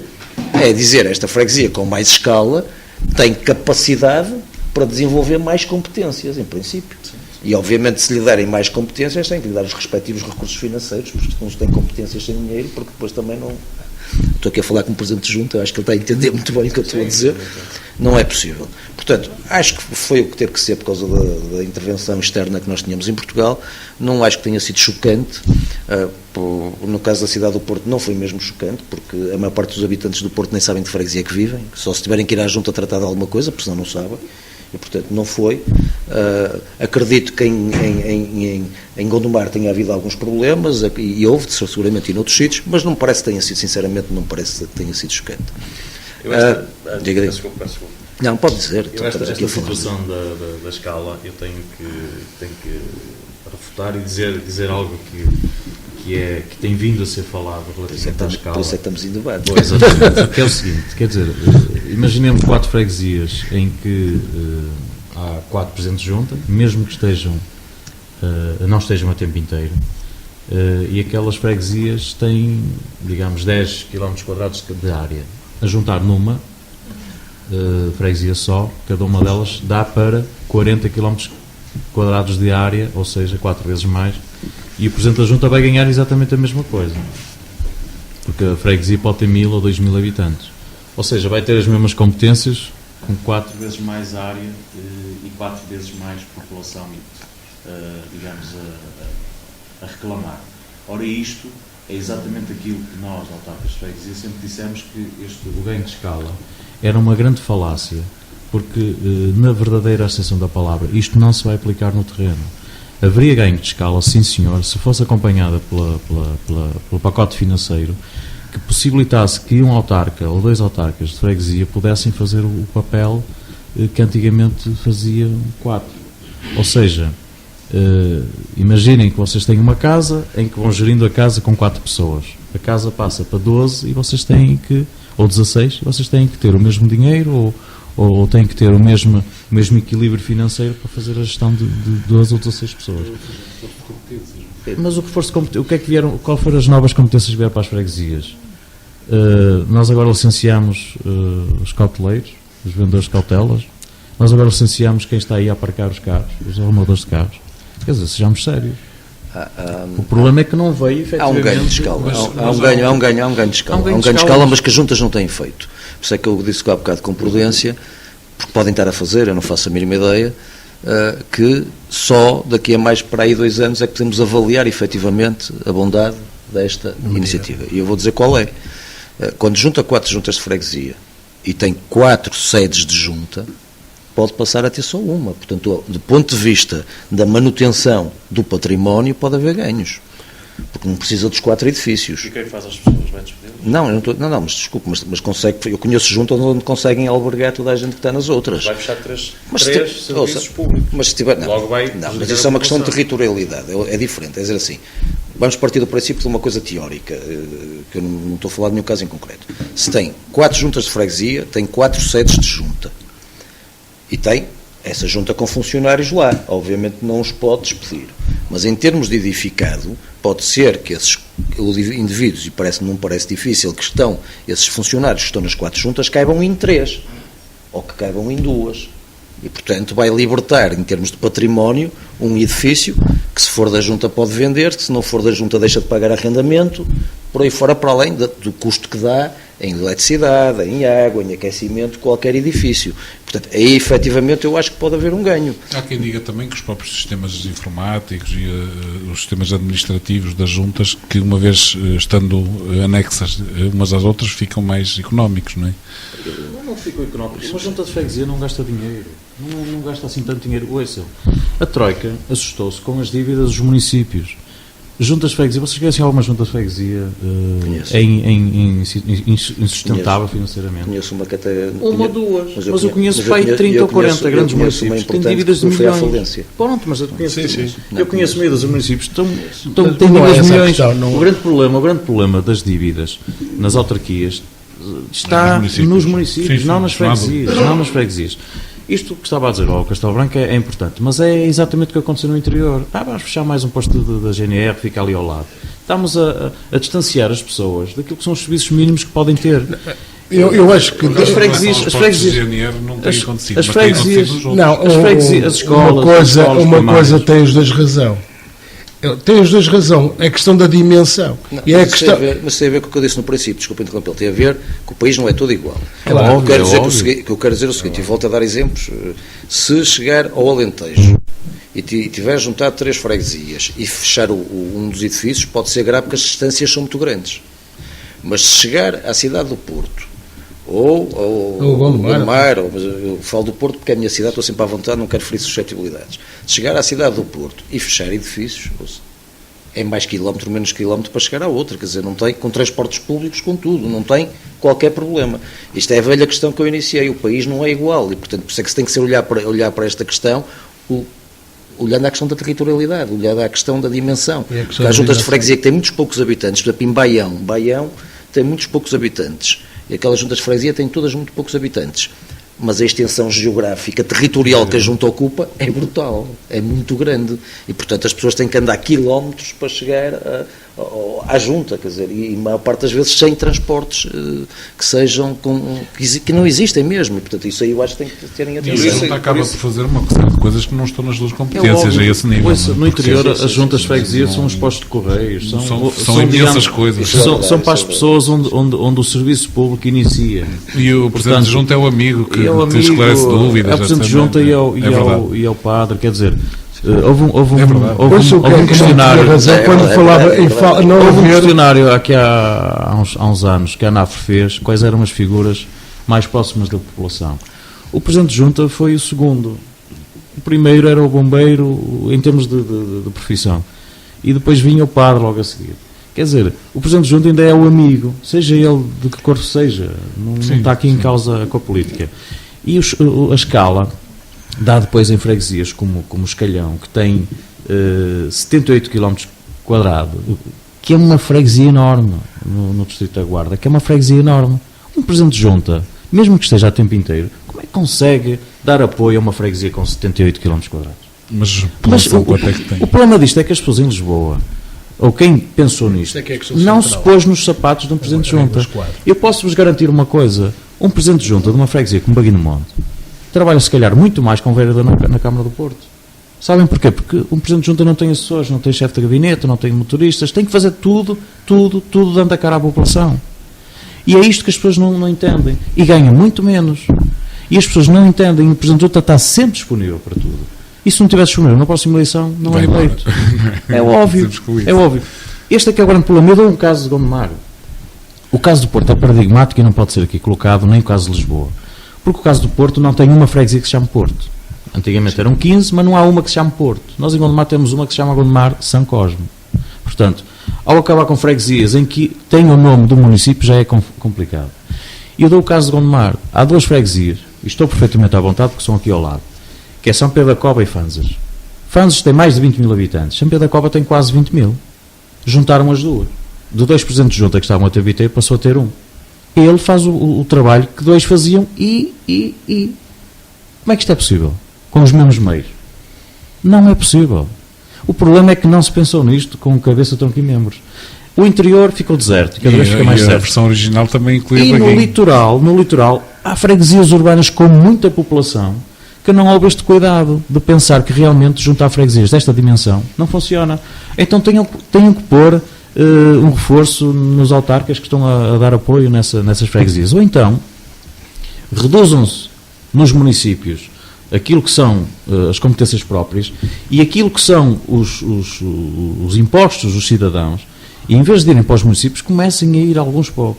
é dizer esta freguesia com mais escala tem capacidade para desenvolver mais competências, em princípio. Sim. E, obviamente, se lhe derem mais competências, tem que lhe dar os respectivos recursos financeiros, porque não se tem competências sem dinheiro, porque depois também não... Estou aqui a falar com o Presidente de Junta, acho que ele está a entender muito bem o que eu estou a dizer. Não é possível. Portanto, acho que foi o que teve que ser por causa da intervenção externa que nós tínhamos em Portugal. Não acho que tenha sido chocante. No caso da cidade do Porto não foi mesmo chocante, porque a maior parte dos habitantes do Porto nem sabem de freguesia que vivem, só se tiverem que ir à Junta tratar de alguma coisa, porque senão não sabem. E, portanto, não foi. Acredito que em Gondomar tenha havido alguns problemas, e houve, seguramente, e noutros sítios, mas não me parece que tenha sido, sinceramente, não me parece que tenha sido chocante. Diga. Desculpa. Não, pode dizer. Eu esta situação da escala, eu tenho que refutar e dizer algo que tem vindo a ser falado relativamente à escala. Por isso é que estamos em debate. Exatamente. Que é o seguinte, quer dizer, imaginemos 4 freguesias em que há 4 presidentes de junta, mesmo que não estejam a tempo inteiro, e aquelas freguesias têm, digamos, 10 km² de área. A juntar numa freguesia só, cada uma delas dá para 40 km² de área, ou seja, 4 vezes mais, e o Presidente da Junta vai ganhar exatamente a mesma coisa, porque a freguesia pode ter 1.000 ou 2.000 habitantes, ou seja, vai ter as mesmas competências com 4 vezes mais área e 4 vezes mais população, digamos, a reclamar. Ora, isto é exatamente aquilo que nós, autarcas de freguesia, sempre dissemos que O ganho de escala era uma grande falácia, porque, na verdadeira acessão da palavra, isto não se vai aplicar no terreno. Haveria ganho de escala, sim senhor, se fosse acompanhada pelo pacote financeiro que possibilitasse que um autarca ou 2 autarcas de freguesia pudessem fazer o papel que antigamente faziam 4. Ou seja, imaginem que vocês têm uma casa em que vão gerindo a casa com 4 pessoas. A casa passa para 12 e vocês têm que, ou 16, vocês têm que ter o mesmo dinheiro ou têm que ter o mesmo equilíbrio financeiro para fazer a gestão de 12 ou 16 pessoas. Mas o que é que vieram, qual foram as novas competências que vieram para as freguesias? Nós agora licenciamos os cauteleiros, os vendedores de cautelas. Nós agora licenciamos quem está aí a aparcar os carros, os arrumadores de carros. Quer dizer, sejamos sérios. O problema é que não veio, efetivamente... Há um ganho de escala, há um ganho de escala. Há um ganho de escala, mas que as juntas não têm feito. Por isso é que eu disse há bocado com prudência, porque podem estar a fazer, eu não faço a mínima ideia, que só daqui a mais para aí 2 anos é que podemos avaliar efetivamente a bondade desta iniciativa. E eu vou dizer qual é. Quando junta 4 juntas de freguesia e tem 4 sedes de junta, pode passar a ter só uma. Portanto, do ponto de vista da manutenção do património, pode haver ganhos. Porque não precisa dos 4 edifícios. E o que é que faz às pessoas? Vai despedi-las? Não, mas desculpe, mas consegue, eu conheço juntas onde conseguem albergar toda a gente que está nas outras. Vai fechar 3 Mas serviços públicos. Mas se tiver, não, Logo vai não, mas isso é uma questão de territorialidade, é diferente, é dizer assim, vamos partir do princípio de uma coisa teórica, que eu não estou a falar de nenhum caso em concreto. Se tem 4 juntas de freguesia, tem 4 sedes de junta, e tem essa junta com funcionários lá, obviamente não os pode despedir, mas em termos de edificado, pode ser que esses indivíduos, e não parece difícil, que estão, esses funcionários que estão nas 4 juntas, caibam em 3, ou que caibam em 2. E, portanto, vai libertar, em termos de património, um edifício que, se for da junta, pode vender, que se não for da junta, deixa de pagar arrendamento, por aí fora, para além do custo que dá em eletricidade, em água, em aquecimento, qualquer edifício. Portanto, aí, efetivamente, eu acho que pode haver um ganho. Há quem diga também que os próprios sistemas informáticos e os sistemas administrativos das juntas, que uma vez estando anexas umas às outras, ficam mais económicos, não é? Não ficam económicos. Uma junta de freguesia não gasta dinheiro. Não gasta assim tanto dinheiro. Ouçam, a Troika assustou-se com as dívidas dos municípios. Juntas de freguesia, vocês conhecem alguma junta de freguesia insustentável financeiramente? Conheço uma que até... Uma ou duas, mas eu conheço 30 ou 40 grandes municípios que têm dívidas de milhões. Pronto, mas eu conheço. Eu conheço meio dos municípios que têm dívidas de milhões. O grande problema das dívidas nas autarquias está nos municípios, não nas freguesias. Isto que estava a dizer ao Castelo Branco é importante, mas é exatamente o que aconteceu no interior. Vamos fechar mais um posto da GNR, fica ali ao lado. Estamos a distanciar as pessoas daquilo que são os serviços mínimos que podem ter. Eu acho que as freguesias GNR não têm acontecido, as freguesias, as escolas, uma coisa tem os dois razão. Tem os dois razão, é questão da dimensão. Não, e é mas tem a ver com o que eu disse no princípio, desculpa interrompê-lo, tem a ver que o país não é todo igual. Claro, o que eu quero dizer é o seguinte, e volto a dar exemplos, se chegar ao Alentejo e tiver juntado 3 freguesias e fechar um dos edifícios, pode ser grave porque as distâncias são muito grandes. Mas se chegar à cidade do Porto, ou Gondomar, eu falo do Porto porque é a minha cidade, estou sempre à vontade, não quero ferir suscetibilidades. Chegar à cidade do Porto e fechar edifícios, é mais quilómetro, menos quilómetro para chegar à outra, quer dizer, não tem, com transportes públicos, com tudo, não tem qualquer problema. Isto é a velha questão que eu iniciei, o país não é igual, e portanto, por isso é que se tem que olhar para esta questão, olhando à questão da territorialidade, olhando à questão da dimensão. Porque há juntas de freguesia que têm muitos poucos habitantes, por exemplo, em Baião tem muitos poucos habitantes, e aquelas juntas de freguesia têm todas muito poucos habitantes. Mas a extensão geográfica, territorial que a junta ocupa é brutal, é muito grande. E, portanto, as pessoas têm que andar quilómetros para chegar à junta, quer dizer, e a maior parte das vezes sem transportes que sejam, que não existem mesmo. E, portanto, isso aí eu acho que tem que terem atenção. E a junta acaba por fazer uma série de coisas que não estão nas suas competências, a esse nível. No interior, as juntas de freguesia são os postos de correios, são imensas coisas. São para as pessoas onde o serviço público inicia. E o Presidente de Junta é o amigo que te esclarece dúvidas. É o Presidente de Junta e é o padre, quer dizer, Ouço o que é que questionário. tinha razão quando falava em não Houve um haver... questionário aqui há uns anos que a ANAF fez, quais eram as figuras mais próximas da população. O Presidente de Junta foi o segundo. O primeiro era o bombeiro, em termos de profissão. E depois vinha o padre logo a seguir. Quer dizer, o Presidente de Junta ainda é o amigo, seja ele de que cor seja, não está aqui em causa com a política. E a escala dá depois em freguesias como o Escalhão, que tem 78 km², que é uma freguesia enorme no Distrito da Guarda, que é uma freguesia enorme. Um Presidente de Junta, mesmo que esteja a tempo inteiro, como é que consegue dar apoio a uma freguesia com 78 km²? Mas população quanto é que tem? O problema disto é que as pessoas em Lisboa, ou quem pensou nisto, não se pôs nos sapatos de um Presidente de Junta. Eu posso-vos garantir uma coisa, um Presidente de Junta de uma freguesia como Baguino Monte trabalha se calhar muito mais com um vereador na Câmara do Porto. Sabem porquê? Porque um Presidente de Junta não tem assessores, não tem chefe de gabinete, não tem motoristas, tem que fazer tudo dando a cara à população. E é isto que as pessoas não entendem. E ganham muito menos. E as pessoas não entendem, o Presidente de Junta está sempre disponível para tudo. E se não tivesse disponível na próxima eleição, não é eleito. É óbvio. É óbvio. Este é que é o grande problema. Eu dou um caso de Gondomar. O caso do Porto é paradigmático e não pode ser aqui colocado, nem o caso de Lisboa. Porque o caso do Porto não tem uma freguesia que se chame Porto. Antigamente eram 15, mas não há uma que se chame Porto. Nós em Gondomar temos uma que se chama Gondomar São Cosme. Portanto, ao acabar com freguesias em que tem o nome do município, já é complicado. E eu dou o caso de Gondomar. Há duas freguesias, e estou perfeitamente à vontade porque são aqui ao lado, que é São Pedro da Cova e Fanzas. Fanzas tem mais de 20 mil habitantes. São Pedro da Cova tem quase 20 mil. Juntaram as duas. De 2 Presidentes de Junta que estavam a ter habitei, passou a ter um. Ele faz o trabalho que dois faziam e... Como é que isto é possível? Com os mesmos meios? Não é possível. O problema é que não se pensou nisto com cabeça, tronco e membros. O interior ficou deserto, cada vez fica mais certo. certo. A versão original também incluía E Baguinho. no litoral, há freguesias urbanas com muita população que não houve este cuidado de pensar que realmente juntar freguesias desta dimensão não funciona. Então tenham que pôr um reforço nos autarcas que estão a dar apoio nessas freguesias. Ou então, reduzam-se nos municípios aquilo que são as competências próprias e aquilo que são os impostos dos cidadãos, e em vez de irem para os municípios, comecem a ir alguns para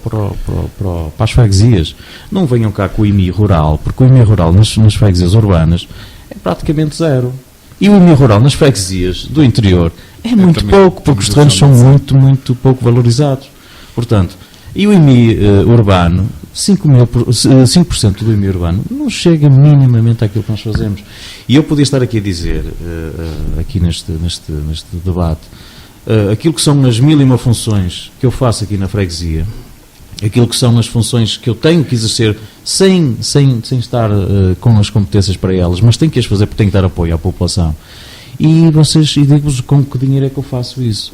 as freguesias. Não venham cá com o IMI rural, porque o IMI rural nas freguesias urbanas é praticamente zero. E o IMI rural nas freguesias do interior é muito pouco, porque os terrenos são muito pouco valorizados. Portanto, e o IMI urbano, 5% do IMI urbano não chega minimamente àquilo que nós fazemos. E eu podia estar aqui a dizer, aqui neste debate, aquilo que são as 1001 funções que eu faço aqui na freguesia, aquilo que são as funções que eu tenho que exercer sem estar com as competências para elas, mas tenho que as fazer porque tenho que dar apoio à população. E digo-vos com que dinheiro é que eu faço isso.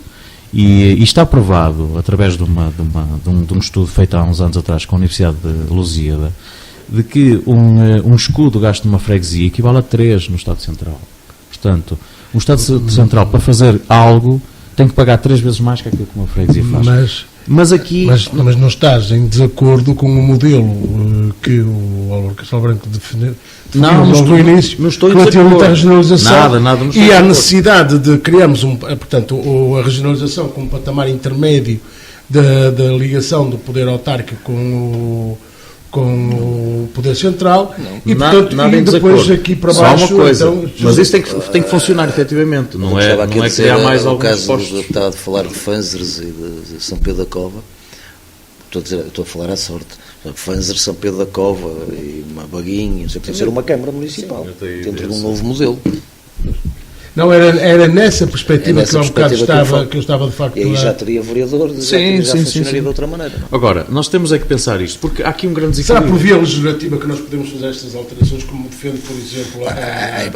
E está provado, através de um estudo feito há uns anos atrás com a Universidade de Lusíada, de que um escudo gasto numa freguesia equivale a 3 no Estado Central. Portanto, um Estado Central, para fazer algo, tem que pagar 3 vezes mais que aquilo que uma freguesia faz. Mas não estás em desacordo com o modelo que o Álvaro Castelo Branco defendeu não estou no início, não estou em relativamente à desacordo. regionalização Nada, não estou e em à desacordo. necessidade de criarmos a regionalização como patamar intermédio da ligação do poder autárquico com o poder central e, portanto, nada em depois desacordo. aqui para Só baixo... uma coisa, então, mas isso tem que funcionar efetivamente, não é criar mais alguns caso postos. estava a falar de Fanzers e de São Pedro da Cova, estou a falar à sorte. Fanzers, São Pedro da Cova e uma Baguinho, tem que ser uma Câmara Municipal, dentro de um novo modelo. Não, era nessa perspectiva nessa que eu há um bocado perspectiva que eu estava de facto... E aí já teria vereador, já funcionaria de outra maneira. Não? Agora, nós temos é que pensar isto, porque há aqui um grande Será desequilíbrio. por via legislativa que nós podemos fazer estas alterações, como defende, por exemplo...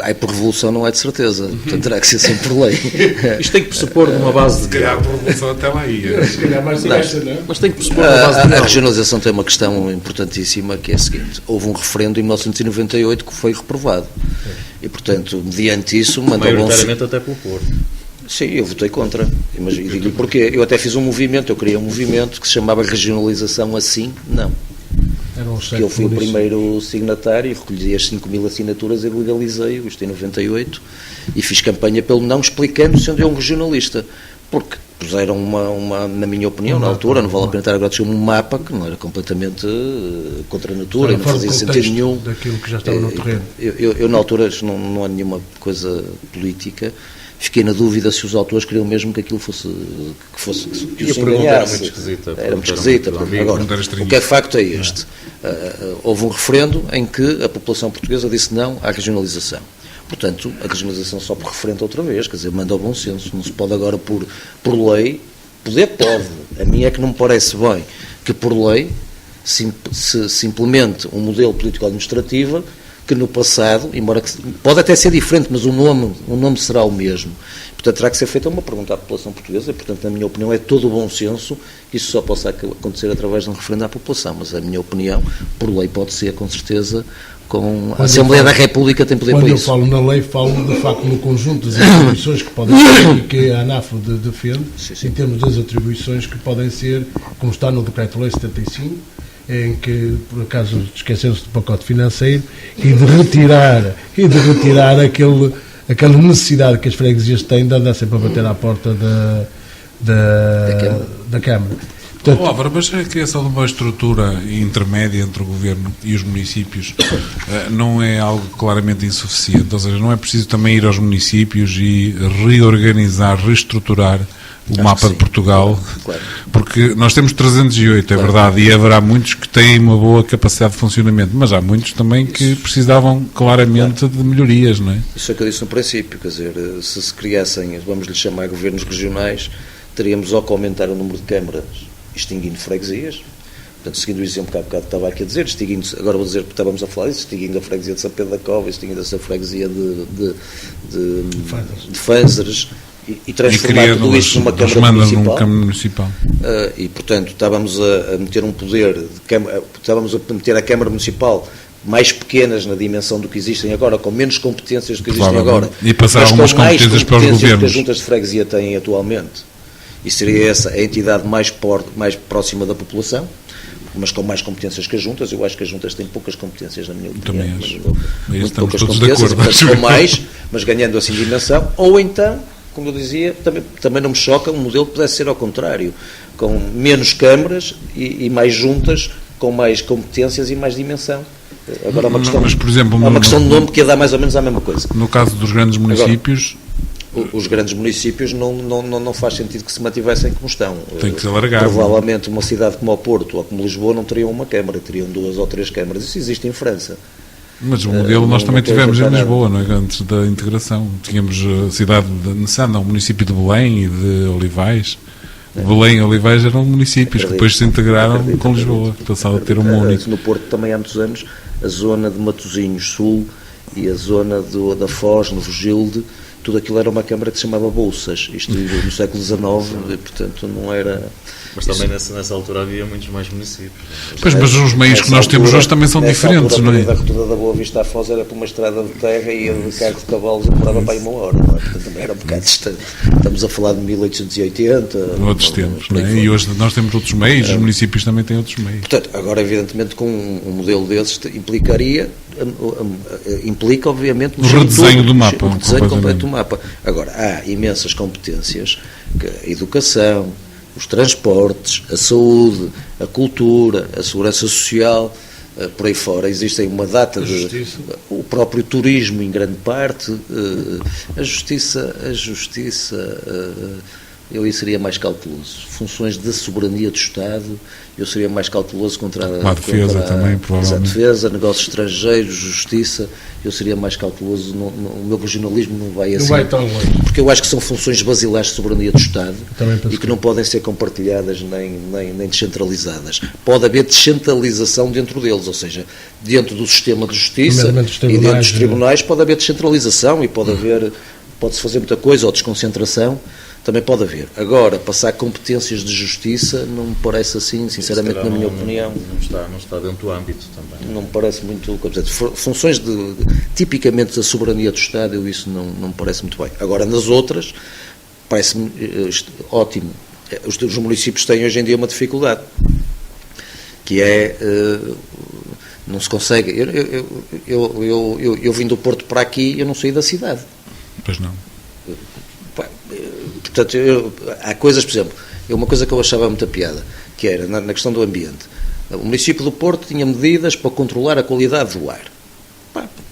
Aí por revolução não é de certeza, portanto terá que ser sempre por lei. Isto tem que pressupor uma base de Se calhar a revolução até lá ia. Se calhar mais desta, não é? Mas tem que pressupor uma base de A diálogo. regionalização tem uma questão importantíssima, que é a seguinte: houve um referendo em 1998 que foi reprovado. E, portanto, mediante isso, Maioritariamente até pelo Porto. Sim, eu votei contra. Mas e digo-lhe porquê. Eu até fiz um movimento, eu criei um movimento que se chamava Regionalização Assim, Não. consegue eu fui o por isso. primeiro signatário e recolhi as 5.000 assinaturas e legalizei-o, isto em 98, e fiz campanha pelo não, explicando-se onde é um regionalista, porque puseram na minha opinião, na altura, não vale a pena estar agora a dizer um mapa que não era completamente contra a natura, e não fazia sentido nenhum. Daquilo que já estava no terreno. Eu na altura, não há nenhuma coisa política, fiquei na dúvida se os autores queriam mesmo que aquilo fosse que E os a pergunta era enganhasse. muito esquisita. Era muito esquisita. Agora, o que é facto é este. Houve um referendo em que a população portuguesa disse não à regionalização. Portanto, a regionalização só por referendo outra vez, quer dizer, manda ao bom senso. Não se pode agora, por lei, pode. A mim é que não me parece bem que por lei se implemente um modelo político-administrativo que no passado, embora pode até ser diferente, mas o nome será o mesmo. Portanto, terá que ser feita uma pergunta à população portuguesa e, portanto, na minha opinião, é todo o bom senso que isso só possa acontecer através de um referendo à população. Mas a minha opinião, por lei, pode ser, com certeza, com a Assembleia da República tem poder para isso. Quando eu falo na lei, falo de facto no conjunto das atribuições que podem ser e que a ANAF defende, em termos das atribuições que podem ser, como está no Decreto-Lei 75, em que, por acaso, esqueceram-se do pacote financeiro e de retirar aquela necessidade que as freguesias têm de andar sempre a bater à porta da Câmara. Portanto, Álvaro, mas a criação de uma estrutura intermédia entre o Governo e os municípios não é algo claramente insuficiente? Ou seja, não é preciso também ir aos municípios e reorganizar, reestruturar o mapa de Portugal? Claro. Porque nós temos 308, é verdade, e haverá muitos que têm uma boa capacidade de funcionamento, mas há muitos também que precisavam claramente de melhorias, não é? Isso é que eu disse no princípio, quer dizer, se criassem, vamos lhe chamar governos regionais, teríamos ou que aumentar o número de câmaras, extinguindo freguesias. Portanto, seguindo o exemplo que há bocado estava aqui a dizer, agora vou dizer, porque estávamos a falar disso, extinguindo a freguesia de São Pedro da Cova, extinguindo essa freguesia de Fânzares, e transformar tudo isto numa Câmara Municipal. E, portanto, estávamos a meter um poder, estávamos a meter a Câmara Municipal mais pequenas na dimensão do que existem agora, com menos competências do que existem agora, e passar mas algumas com mais competências para os competências que as governos. juntas de freguesia têm atualmente. E seria essa a entidade mais próxima da população, mas com mais competências que as juntas. Eu acho que as juntas têm poucas competências, na minha opinião. Também acho. Muito poucas Todos de competências, acordo. portanto, com mais, mas ganhando assim dimensão. Ou então, como eu dizia, também não me choca um modelo que pudesse ser ao contrário, com menos câmaras e mais juntas, com mais competências e mais dimensão. Agora é uma questão, mas, por exemplo, uma questão de nome que ia dar mais ou menos a mesma coisa. No caso dos grandes municípios... Os grandes municípios não faz sentido que se mantivessem como estão. Tem que se alargar. Provavelmente uma cidade como o Porto ou como Lisboa não teriam uma Câmara, teriam 2 ou 3 câmaras. Isso existe em França. Mas o modelo nós também tivemos em Lisboa, não é? Antes da integração. Tínhamos a cidade de Nessanda, o município de Belém e de Olivais. Belém e Olivais eram municípios que depois se integraram com Lisboa, passaram a ter uma única. No Porto também há muitos anos, a zona de Matosinhos Sul e a zona da Foz, no Vigilde, tudo aquilo era uma câmara que se chamava Bolsas, isto no século XIX, e, portanto não era... Mas também nessa altura havia muitos mais municípios. Pois, mas os meios que nós temos hoje também são diferentes, não é? A rotunda da Boa Vista à Foz era por uma estrada de terra e ia de carro de cavalos e demorava para aí 1 hora, não é? Portanto também era um bocado distante. Estamos a falar de 1880. Outros tempos, não é? E hoje nós temos outros meios, os municípios também têm outros meios. Portanto, agora evidentemente com um modelo desses implica obviamente o redesenho do mapa. O redesenho completo do mapa. Agora, há imensas competências, a educação, os transportes, a saúde, a cultura, a segurança social, por aí fora. Existem uma data o próprio turismo em grande parte, a justiça, eu aí seria mais cauteloso. Funções de soberania do Estado, eu seria mais cauteloso contra a defesa também, provavelmente. A defesa, negócios estrangeiros, justiça, eu seria mais cauteloso. O meu regionalismo não vai assim. Não vai tão longe. Porque eu acho que são funções basilares de soberania do Estado e que não podem ser compartilhadas nem descentralizadas. Pode haver descentralização dentro deles, ou seja, dentro do sistema de justiça e dentro dos tribunais pode haver descentralização e pode-se fazer muita coisa, ou desconcentração. Também pode haver. Agora, passar competências de justiça não me parece assim, sinceramente, na minha opinião. Não está dentro do âmbito também. Não me parece muito... Funções tipicamente da soberania do Estado, isso não me parece muito bem. Agora, nas outras, parece-me ótimo. Os municípios têm hoje em dia uma dificuldade, que é Não se consegue. Eu vim do Porto para aqui, eu não saí da cidade. Pois não. Portanto, há coisas, por exemplo, uma coisa que eu achava muita piada, que era na questão do ambiente. O município do Porto tinha medidas para controlar a qualidade do ar.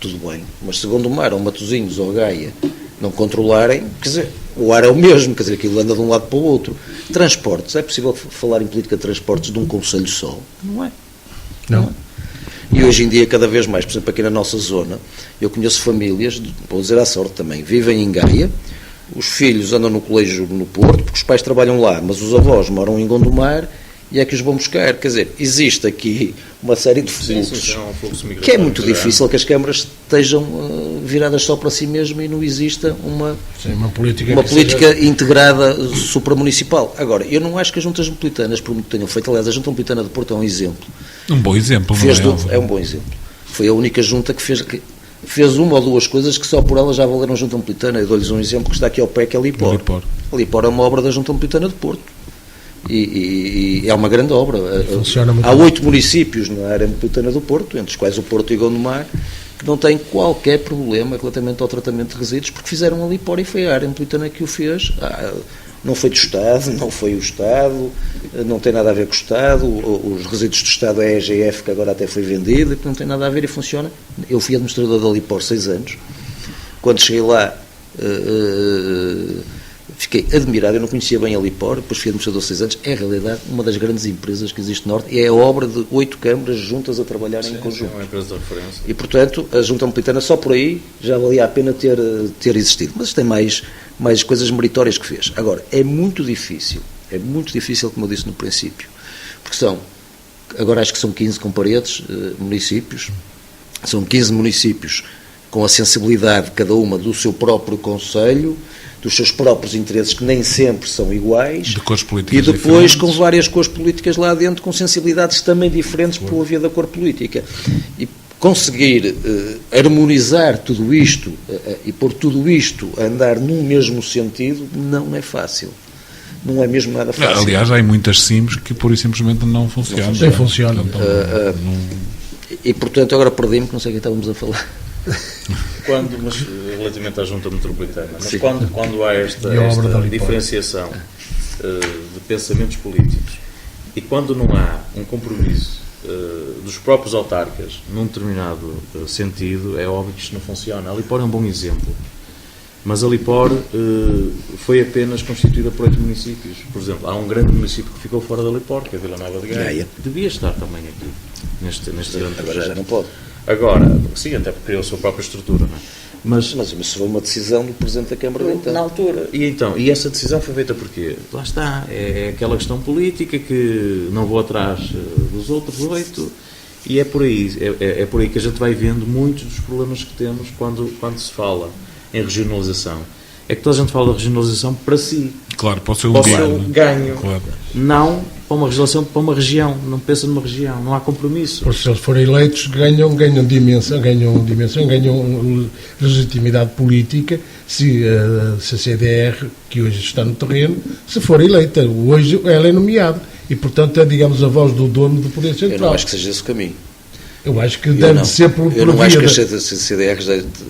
Tudo bem, mas segundo o Mar, ou Matosinhos, ou Gaia, não controlarem, quer dizer, o ar é o mesmo, quer dizer, aquilo anda de um lado para o outro. Transportes, é possível falar em política de transportes de um concelho só? Não é. Não. E hoje em dia, cada vez mais, por exemplo, aqui na nossa zona, eu conheço famílias, vou dizer à sorte também, vivem em Gaia, os filhos andam no colégio no Porto, porque os pais trabalham lá, mas os avós moram em Gondomar e é que os vão buscar. Quer dizer, existe aqui uma série de fluxos que é muito difícil que as câmaras estejam viradas só para si mesmo e não exista uma política integrada supramunicipal. Agora, eu não acho que as juntas metropolitanas, por muito que tenham feito, aliás, a Junta Metropolitana de Porto é um exemplo. Um bom exemplo, é um bom exemplo. Foi a única junta que fez uma ou duas coisas que só por ela já valeram a Junta Metropolitana. Eu dou-lhes um exemplo que está aqui ao pé, que é a Lipor. A Lipor é uma obra da Junta Metropolitana de Porto. E é uma grande obra. Há 8 municípios na área metropolitana do Porto, entre os quais o Porto e Gondomar, que não têm qualquer problema relativamente ao tratamento de resíduos, porque fizeram a Lipor e foi a área metropolitana que o fez. Não foi do Estado, não foi o Estado, não tem nada a ver com o Estado, os resíduos do Estado é a EGF, que agora até foi vendida, que não tem nada a ver e funciona. Eu fui administrador da Lipor 6 anos, quando cheguei lá fiquei admirado, eu não conhecia bem a Lipor, depois fui administrador 6 anos, é, em realidade, uma das grandes empresas que existe no Norte, e é a obra de 8 câmaras juntas a trabalhar em conjunto. É uma empresa de referência. E, portanto, a Junta Metropolitana só por aí já valia a pena ter existido. Mas tem mais coisas meritórias que fez. Agora, é muito difícil, como eu disse no princípio, porque agora acho que são 15 com paredes, municípios, são 15 municípios com a sensibilidade, cada uma do seu próprio concelho, dos seus próprios interesses, que nem sempre são iguais, de cores políticas e depois diferentes, com várias cores políticas lá dentro, com sensibilidades também diferentes pela via da cor política. E conseguir harmonizar tudo isto e pôr tudo isto a andar num mesmo sentido não é fácil. Não é mesmo nada fácil. Aliás, há muitas CIMs que pura e simplesmente não funcionam. Nem funcionam. E, portanto, agora perdi-me, que não sei o que estávamos a falar. Mas relativamente à Junta Metropolitana, mas quando há esta diferenciação de pensamentos políticos e quando não há um compromisso dos próprios autarcas num determinado sentido, é óbvio que isto não funciona. A Lipor é um bom exemplo, mas a Lipor foi apenas constituída por 8 municípios. Por exemplo, há um grande município que ficou fora da Lipor, que é a Vila Nova de Gaia. Devia estar também aqui neste grande projeto. Agora já não pode. Agora, sim, até porque criou a sua própria estrutura, não é? Mas isso foi uma decisão do Presidente da Câmara de então. Na altura. E essa decisão foi feita porquê? Lá está, é aquela questão política que não vou atrás dos outros 8, e é por aí que a gente vai vendo muitos dos problemas que temos quando se fala em regionalização. É que toda a gente fala de regionalização para si. Claro, para o seu ganho. Claro. Não para uma regionalização, para uma região. Não pensa numa região, não há compromisso. Porque se eles forem eleitos, ganham dimensão, ganham legitimidade política se a CCDR, que hoje está no terreno, se for eleita. Hoje ela é nomeada. E, portanto, é, digamos, a voz do dono do Poder Central. Eu não acho que seja esse o caminho. Eu acho que deve ser por Eu não acho que as CCDRs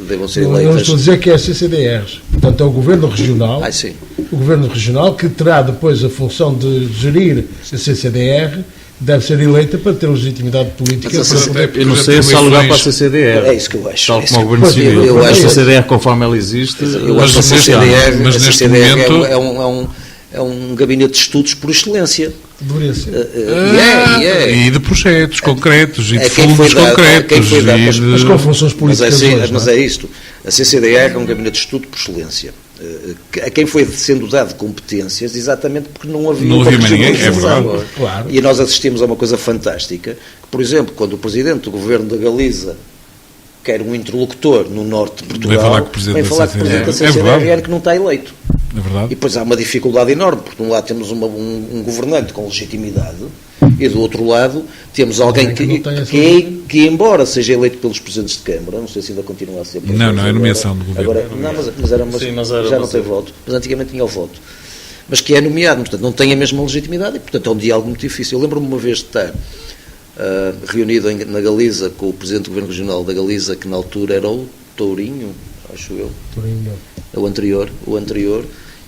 devam ser eleitas. Eu não estou a dizer que é as CCDRs. Portanto, é o Governo Regional. Sim. O Governo Regional que terá depois a função de gerir a CCDR, deve ser eleita para ter legitimidade política. Eu não sei se há lugar para a CCDR. É isso que eu acho. Tal como o Governo Civil. Eu acho a CCDR, conforme ela existe, eu acho que a CCDR é um gabinete de estudos por excelência. Deveria ser. E de projetos concretos e de fundos concretos. Mas com funções políticas. Mas é isto. A CCDR é um gabinete de estudo por excelência. A quem foi sendo dado competências exatamente porque não havia mais ninguém. É verdade. Claro. E nós assistimos a uma coisa fantástica, que, por exemplo, quando o Presidente do Governo da Galiza quer um interlocutor no norte de Portugal, vem falar com o Presidente da CCDR que não está eleito. É verdade. E depois há uma dificuldade enorme, porque de um lado temos um governante com legitimidade e do outro lado temos alguém que embora seja eleito pelos Presidentes de Câmara, não sei se ainda continua a ser. Não, é nomeação do Governo. Agora, já não tem voto, mas antigamente tinha o voto. Mas que é nomeado, portanto não tem a mesma legitimidade e portanto é um diálogo muito difícil. Eu lembro-me uma vez de estar reunido na Galiza com o Presidente do Governo Regional da Galiza, que na altura era o Tourinho, acho eu. Tourinho. O anterior.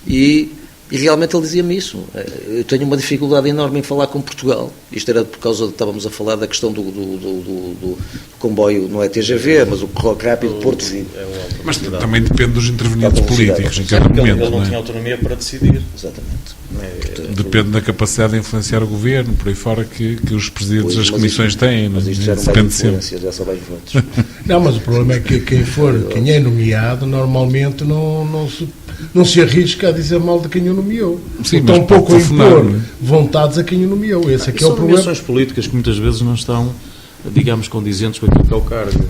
E realmente ele dizia-me isso. Eu tenho uma dificuldade enorme em falar com Portugal. Isto era por causa de estávamos a falar da questão do comboio, não é TGV, mas o Correio Rápido Porto Vigo. Mas também depende dos intervenientes políticos em cada momento. Ele não tinha autonomia para decidir. Exatamente. Depende da capacidade de influenciar o governo, por aí fora, que os presidentes das comissões têm. Mas isto já não vai influência, já só vai votos. Não, mas o problema é que quem é nomeado normalmente não se arrisca a dizer mal de quem o nomeou. Sim, então um pouco a impor vontades a quem o nomeou. Esse é que é o São problema. nomeações políticas que muitas vezes não estão, digamos, condizentes com aquilo que é o cargo.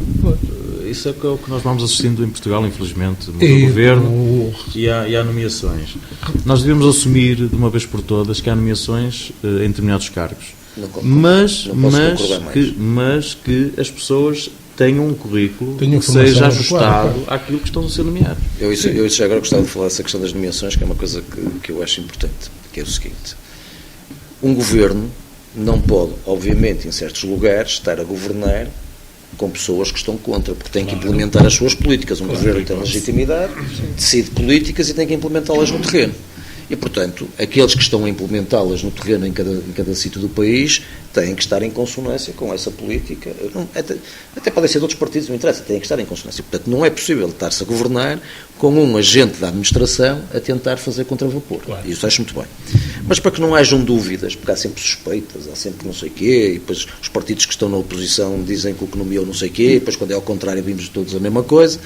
Isso é o que nós vamos assistindo em Portugal, infelizmente, muda o governo e há nomeações. Nós devemos assumir de uma vez por todas que há nomeações em determinados cargos, mas que as pessoas tenham um currículo que seja ajustado àquilo que estão a ser nomeados. Eu já agora gostava de falar dessa questão das nomeações, que é uma coisa que eu acho importante, que é o seguinte: um governo não pode, obviamente, em certos lugares, estar a governar com pessoas que estão contra, porque tem que implementar as suas políticas. Um governo tem legitimidade, decide políticas e tem que implementá-las no terreno. E, portanto, aqueles que estão a implementá-las no terreno em cada sítio do país têm que estar em consonância com essa política. Até podem ser de outros partidos, não interessa, têm que estar em consonância. Portanto, não é possível estar-se a governar com um agente da administração a tentar fazer contravapor. Claro. E isso acho muito bem. Mas para que não hajam dúvidas, porque há sempre suspeitas, há sempre não sei o quê, e depois os partidos que estão na oposição dizem que o que nomeou não sei o quê, e depois quando é ao contrário vimos todos a mesma coisa,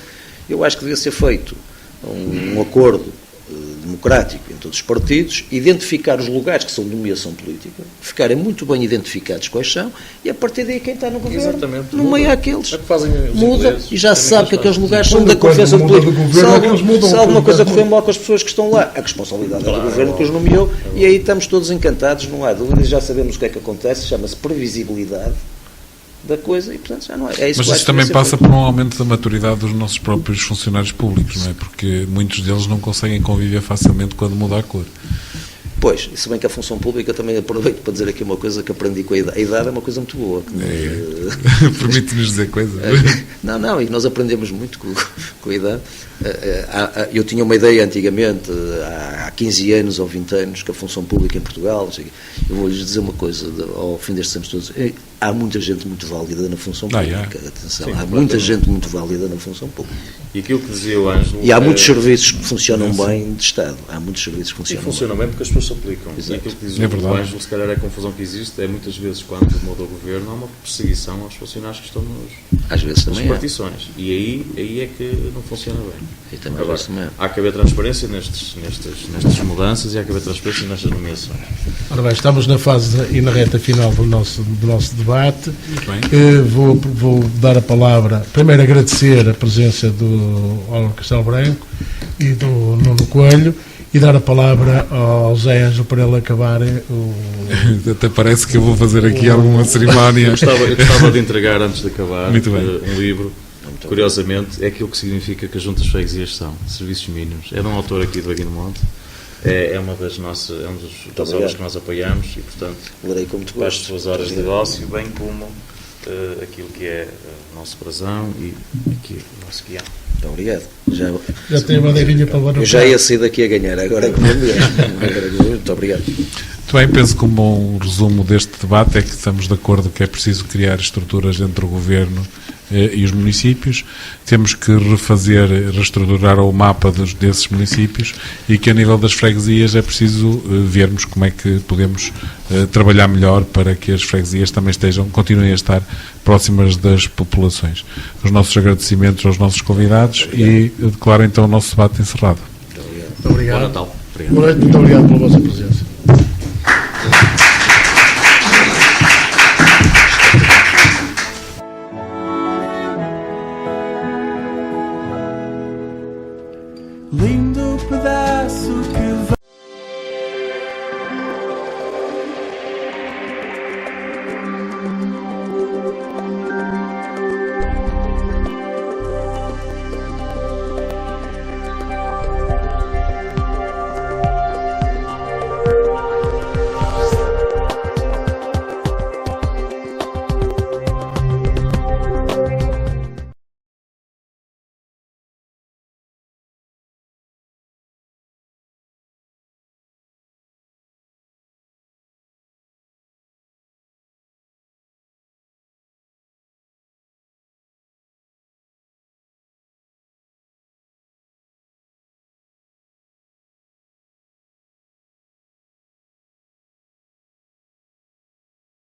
eu acho que devia ser feito um acordo democrático em todos os partidos, identificar os lugares que são de nomeação política, ficarem muito bem identificados quais são, e a partir daí quem está no governo, no meio àqueles, muda, e já se sabe que aqueles lugares são da confiança do político. Se alguma coisa correr mal com as pessoas que estão lá, a responsabilidade é do governo que os nomeou, e aí estamos todos encantados, não há dúvidas, já sabemos o que é que acontece, chama-se previsibilidade da coisa e, portanto, já não é. Isso. Mas isso também passa por um aumento da maturidade dos nossos próprios funcionários públicos, não é? Porque muitos deles não conseguem conviver facilmente quando muda a cor. Pois, se bem que a função pública, também aproveito para dizer aqui uma coisa que aprendi com a idade. A idade é uma coisa muito boa. Permite-nos dizer coisas. Não, e nós aprendemos muito com a idade. Eu tinha uma ideia antigamente, há 15 anos ou 20 anos, que a função pública em Portugal, eu vou-lhes dizer uma coisa, ao fim destes tempos todos, há muita gente muito válida na função pública. Atenção, há muita gente muito válida na função pública. E aquilo que dizia o Ângelo... E há muitos serviços que funcionam bem de Estado. Há muitos serviços que funcionam bem porque as pessoas se aplicam. Exato. E aquilo que dizia o Ângelo, se calhar é a confusão que existe, é muitas vezes quando muda o governo, há uma perseguição aos funcionários que estão nas repartições. E aí é que não funciona bem. Agora, há que haver transparência nestas mudanças e há que haver transparência nestas nomeações. Ora bem, estamos na fase e na reta final do nosso debate. Muito bem. Vou dar a palavra, primeiro agradecer a presença do Álvaro Castelo Branco e do Nuno Coelho e dar a palavra ao José Ângelo para ele acabar Até parece que eu vou fazer aqui alguma cerimónia. Eu gostava de entregar, antes de acabar, um livro. Curiosamente, é aquilo que significa que as juntas de freguesias são serviços mínimos. É de um autor aqui do Aguinemonte. É uma das nossas obras que nós apoiamos e, portanto, para as suas horas de negócio, bem como aquilo que é o nosso brasão e aqui o nosso guião. Muito obrigado. Já tem a bandeirinha para levar. Eu já ia sair daqui a ganhar, agora é que muito obrigado. Muito bem, penso que um bom resumo deste debate é que estamos de acordo que é preciso criar estruturas entre o Governo e os municípios. Temos que reestruturar o mapa desses municípios e que a nível das freguesias é preciso vermos como é que podemos trabalhar melhor para que as freguesias também continuem a estar próximas das populações. Os nossos agradecimentos aos nossos convidados e declaro então o nosso debate encerrado. Muito obrigado. Bom Natal. Boa noite, muito obrigado pela vossa presença.